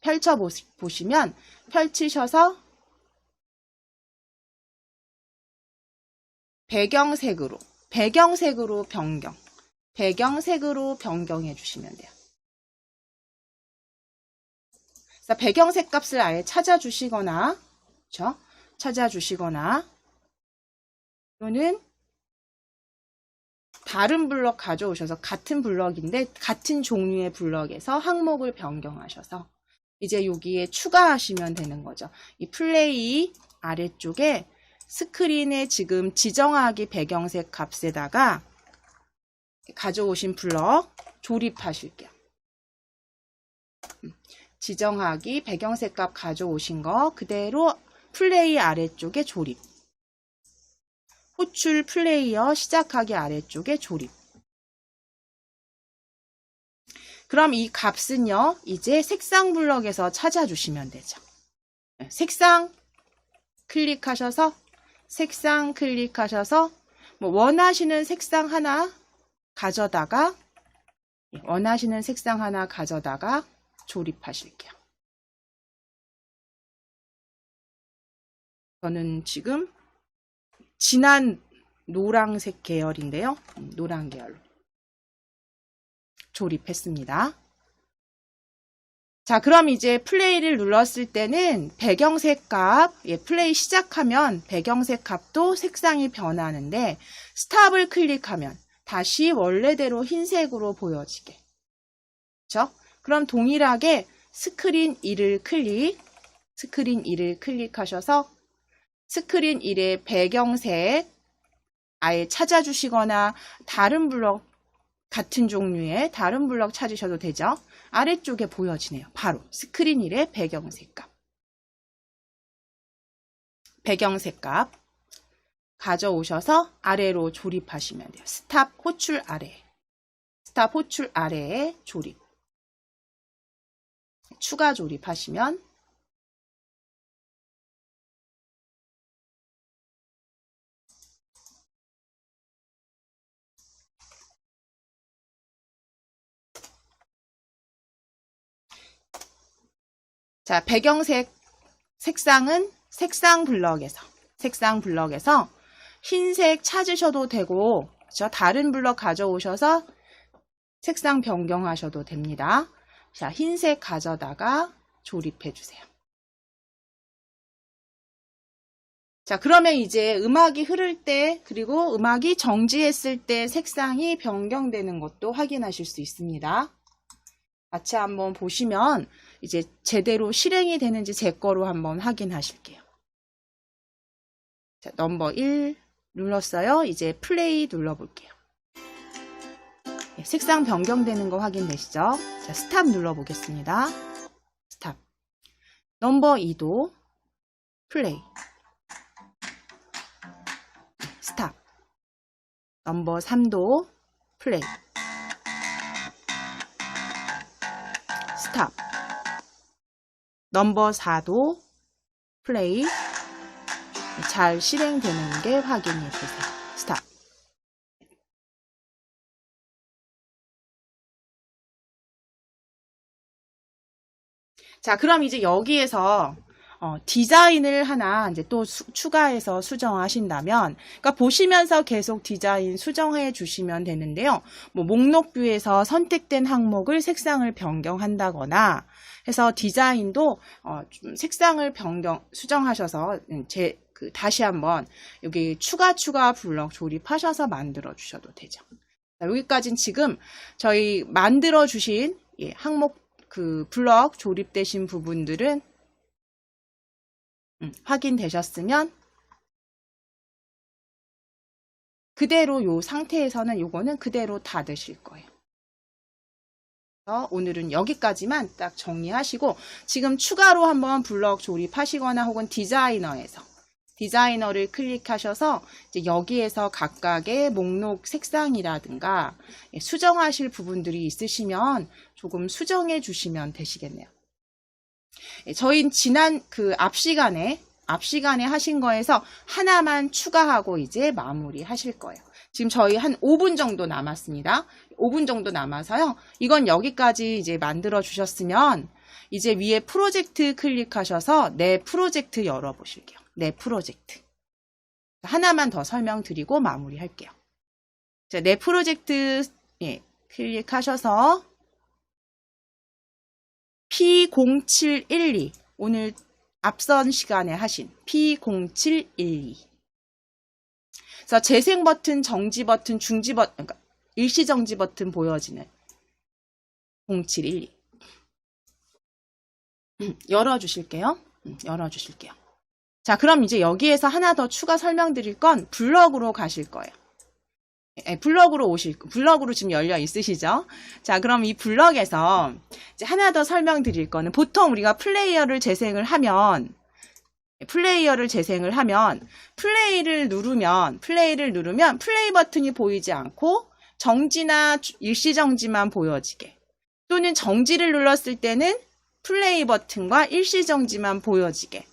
펼쳐보시면, 펼치셔서 배경색으로 변경해 주시면 돼요. 그래서 배경색 값을 아예 찾아주시거나, 그렇죠? 또는 다른 블럭 가져오셔서 같은 블럭인데 같은 종류의 블럭에서 항목을 변경하셔서 이제 여기에 추가하시면 되는 거죠. 이 플레이 아래쪽에 스크린에 지금 지정하기 배경색 값에다가 가져오신 블럭 조립하실게요. 지정하기 배경색 값 가져오신 거 그대로 플레이 아래쪽에 조립. 호출 플레이어 시작하기 아래쪽에 조립. 그럼 이 값은요, 이제 색상 블럭에서 찾아주시면 되죠. 색상 클릭하셔서 뭐 원하시는 색상 하나 가져다가 조립하실게요. 저는 지금 진한 노란색 계열인데요. 노란 계열로 조립했습니다. 자, 그럼 이제 플레이를 눌렀을 때는 배경색 값, 플레이 시작하면 배경색 값도 색상이 변하는데 스탑을 클릭하면 다시 원래대로 흰색으로 보여지게. 그렇죠? 그럼 동일하게 스크린 1을 클릭하셔서 스크린 1의 배경색 아예 찾아주시거나 다른 블럭, 같은 종류의 다른 블럭 찾으셔도 되죠. 아래쪽에 보여지네요. 바로 스크린 1의 배경색 값 가져오셔서 아래로 조립하시면 돼요. 스탑 호출 아래에 조립. 추가 조립하시면 자, 배경색 색상은 색상 블럭에서 흰색 찾으셔도 되고 그렇죠? 다른 블럭 가져오셔서 색상 변경하셔도 됩니다. 자, 흰색 가져다가 조립해 주세요. 자, 그러면 이제 음악이 흐를 때, 그리고 음악이 정지했을 때 색상이 변경되는 것도 확인하실 수 있습니다. 같이 한번 보시면 이제 제대로 실행이 되는지 제 거로 한번 확인하실게요. 자, 넘버 1 눌렀어요. 이제 플레이 눌러볼게요. 네, 색상 변경되는 거 확인되시죠? 자, 스탑 눌러보겠습니다. 스탑. 넘버 2도 플레이. 스탑. 넘버 3도 플레이. 스탑. 넘버 4도 플레이. 잘 실행되는 게 확인해 주세요. 스탑. 자, 그럼 이제 여기에서 디자인을 하나 이제 또 추가해서 수정하신다면, 그러니까 보시면서 계속 디자인 수정해 주시면 되는데요. 뭐 목록뷰에서 선택된 항목을 색상을 변경한다거나 해서 디자인도 좀 색상을 수정하셔서 다시 한번 여기 추가 블럭 조립하셔서 만들어 주셔도 되죠. 자, 여기까지는 지금 저희 만들어 주신 항목 블럭 조립되신 부분들은 확인되셨으면 그대로 요 상태에서는 요거는 그대로 닫으실 거예요. 오늘은 여기까지만 딱 정리하시고 지금 추가로 한번 블럭 조립하시거나 혹은 디자이너를 클릭하셔서 이제 여기에서 각각의 목록 색상이라든가 수정하실 부분들이 있으시면 조금 수정해 주시면 되시겠네요. 저희 지난 앞 시간에 하신 거에서 하나만 추가하고 이제 마무리 하실 거예요. 지금 저희 한 5분 정도 남았습니다. 5분 정도 남아서요. 이건 여기까지 이제 만들어 주셨으면 이제 위에 프로젝트 클릭하셔서 내 프로젝트 열어보실게요. 내 프로젝트. 하나만 더 설명드리고 마무리 할게요. 자, 내 프로젝트 클릭하셔서 P0712 오늘 앞선 시간에 하신 P0712 그래서 재생 버튼, 정지 버튼, 중지 버튼, 그러니까 일시 정지 버튼 보여지는 0712 열어주실게요. 열어주실게요. 자, 그럼 이제 여기에서 하나 더 추가 설명드릴 건 블럭으로 가실 거예요. 블럭으로 지금 열려 있으시죠? 자, 그럼 이 블럭에서 이제 하나 더 설명드릴 거는 보통 우리가 플레이어를 재생을 하면 플레이를 누르면 플레이 버튼이 보이지 않고 정지나 일시정지만 보여지게 또는 정지를 눌렀을 때는 플레이 버튼과 일시정지만 보여지게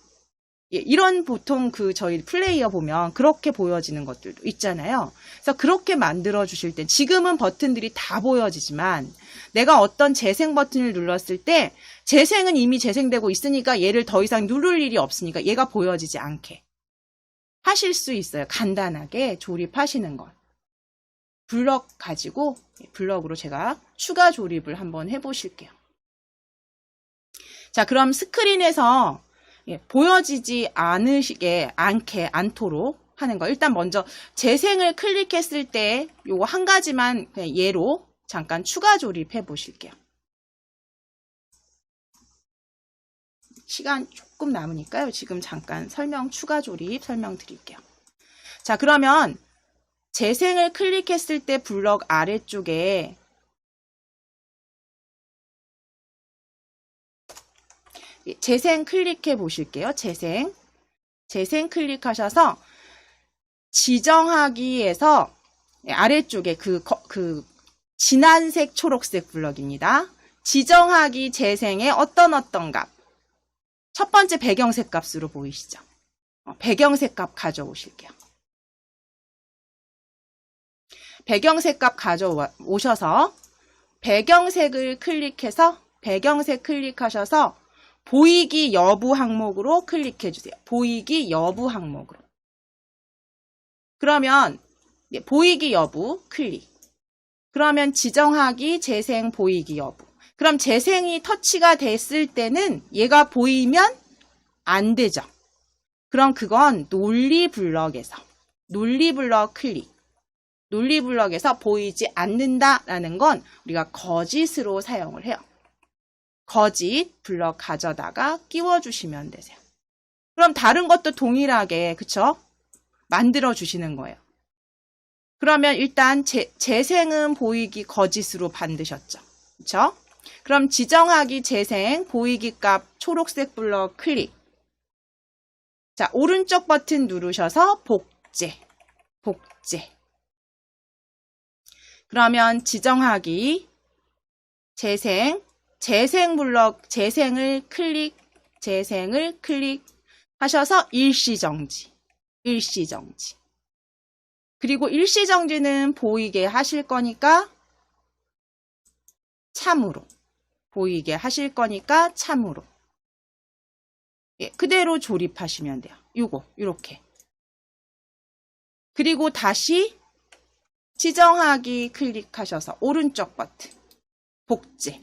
이런 보통 저희 플레이어 보면 그렇게 보여지는 것들도 있잖아요. 그래서 그렇게 만들어 주실 때 지금은 버튼들이 다 보여지지만 내가 어떤 재생 버튼을 눌렀을 때 재생은 이미 재생되고 있으니까 얘를 더 이상 누를 일이 없으니까 얘가 보여지지 않게 하실 수 있어요. 간단하게 조립하시는 것. 블럭 가지고 블럭으로 제가 추가 조립을 한번 해보실게요. 자, 그럼 스크린에서 보여지지 않도록 하는 거. 일단 먼저 재생을 클릭했을 때 요거 한 가지만 그냥 예로 잠깐 추가 조립해 보실게요. 시간 조금 남으니까요. 지금 잠깐 추가 조립 설명드릴게요. 자, 그러면 재생을 클릭했을 때 블럭 아래쪽에 재생 클릭해 보실게요. 재생 클릭하셔서 지정하기에서 아래쪽에 진한색 초록색 블럭입니다. 지정하기 재생의 어떤 값. 첫 번째 배경색 값으로 보이시죠? 배경색 값 가져오실게요. 배경색 값 가져오셔서 배경색을 클릭하셔서 보이기 여부 항목으로 클릭해 주세요. 보이기 여부 항목으로. 그러면 보이기 여부 클릭. 그러면 지정하기 재생 보이기 여부. 그럼 재생이 터치가 됐을 때는 얘가 보이면 안 되죠. 그럼 그건 논리블럭에서 논리블럭 클릭. 논리블럭에서 보이지 않는다라는 건 우리가 거짓으로 사용을 해요. 거짓 블럭 가져다가 끼워주시면 되세요. 그럼 다른 것도 동일하게 그쵸? 만들어 주시는 거예요. 그러면 일단 재생은 보이기 거짓으로 만드셨죠. 그쵸? 그럼 지정하기 재생 보이기 값 초록색 블럭 클릭. 자, 오른쪽 버튼 누르셔서 복제. 그러면 지정하기 재생 블럭 재생을 클릭 하셔서 일시정지. 그리고 일시정지는 보이게 하실 거니까 참으로. 예, 그대로 조립하시면 돼요. 요렇게. 그리고 다시 지정하기 클릭하셔서 오른쪽 버튼. 복제.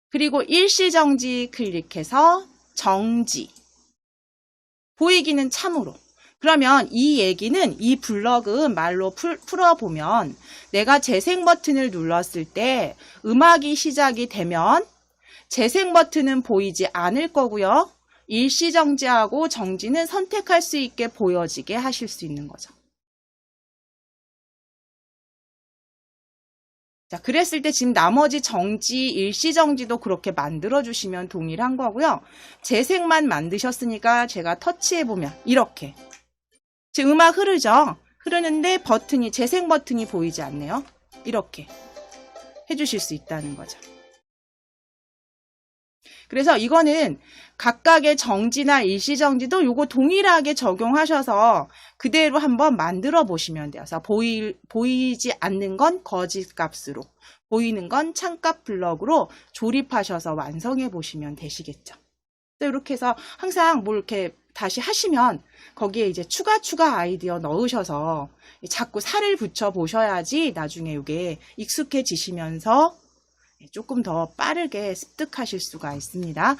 그리고 일시정지 클릭해서 정지. 보이기는 참으로. 그러면 이 얘기는 이 블럭은 말로 풀어보면 내가 재생 버튼을 눌렀을 때 음악이 시작이 되면 재생 버튼은 보이지 않을 거고요. 일시정지하고 정지는 선택할 수 있게 보여지게 하실 수 있는 거죠. 자, 그랬을 때 지금 나머지 정지, 일시정지도 그렇게 만들어주시면 동일한 거고요. 재생만 만드셨으니까 제가 터치해보면 이렇게. 지금 음악 흐르죠? 흐르는데 재생 버튼이 보이지 않네요. 이렇게 해주실 수 있다는 거죠. 그래서 이거는 각각의 정지나 일시정지도 요거 동일하게 적용하셔서 그대로 한번 만들어 보시면 돼요. 그래서 보이지 않는 건 거짓 값으로, 보이는 건 참값 블럭으로 조립하셔서 완성해 보시면 되시겠죠. 이렇게 해서 항상 뭘 이렇게 다시 하시면 거기에 이제 추가 아이디어 넣으셔서 자꾸 살을 붙여 보셔야지 나중에 이게 익숙해지시면서 조금 더 빠르게 습득하실 수가 있습니다.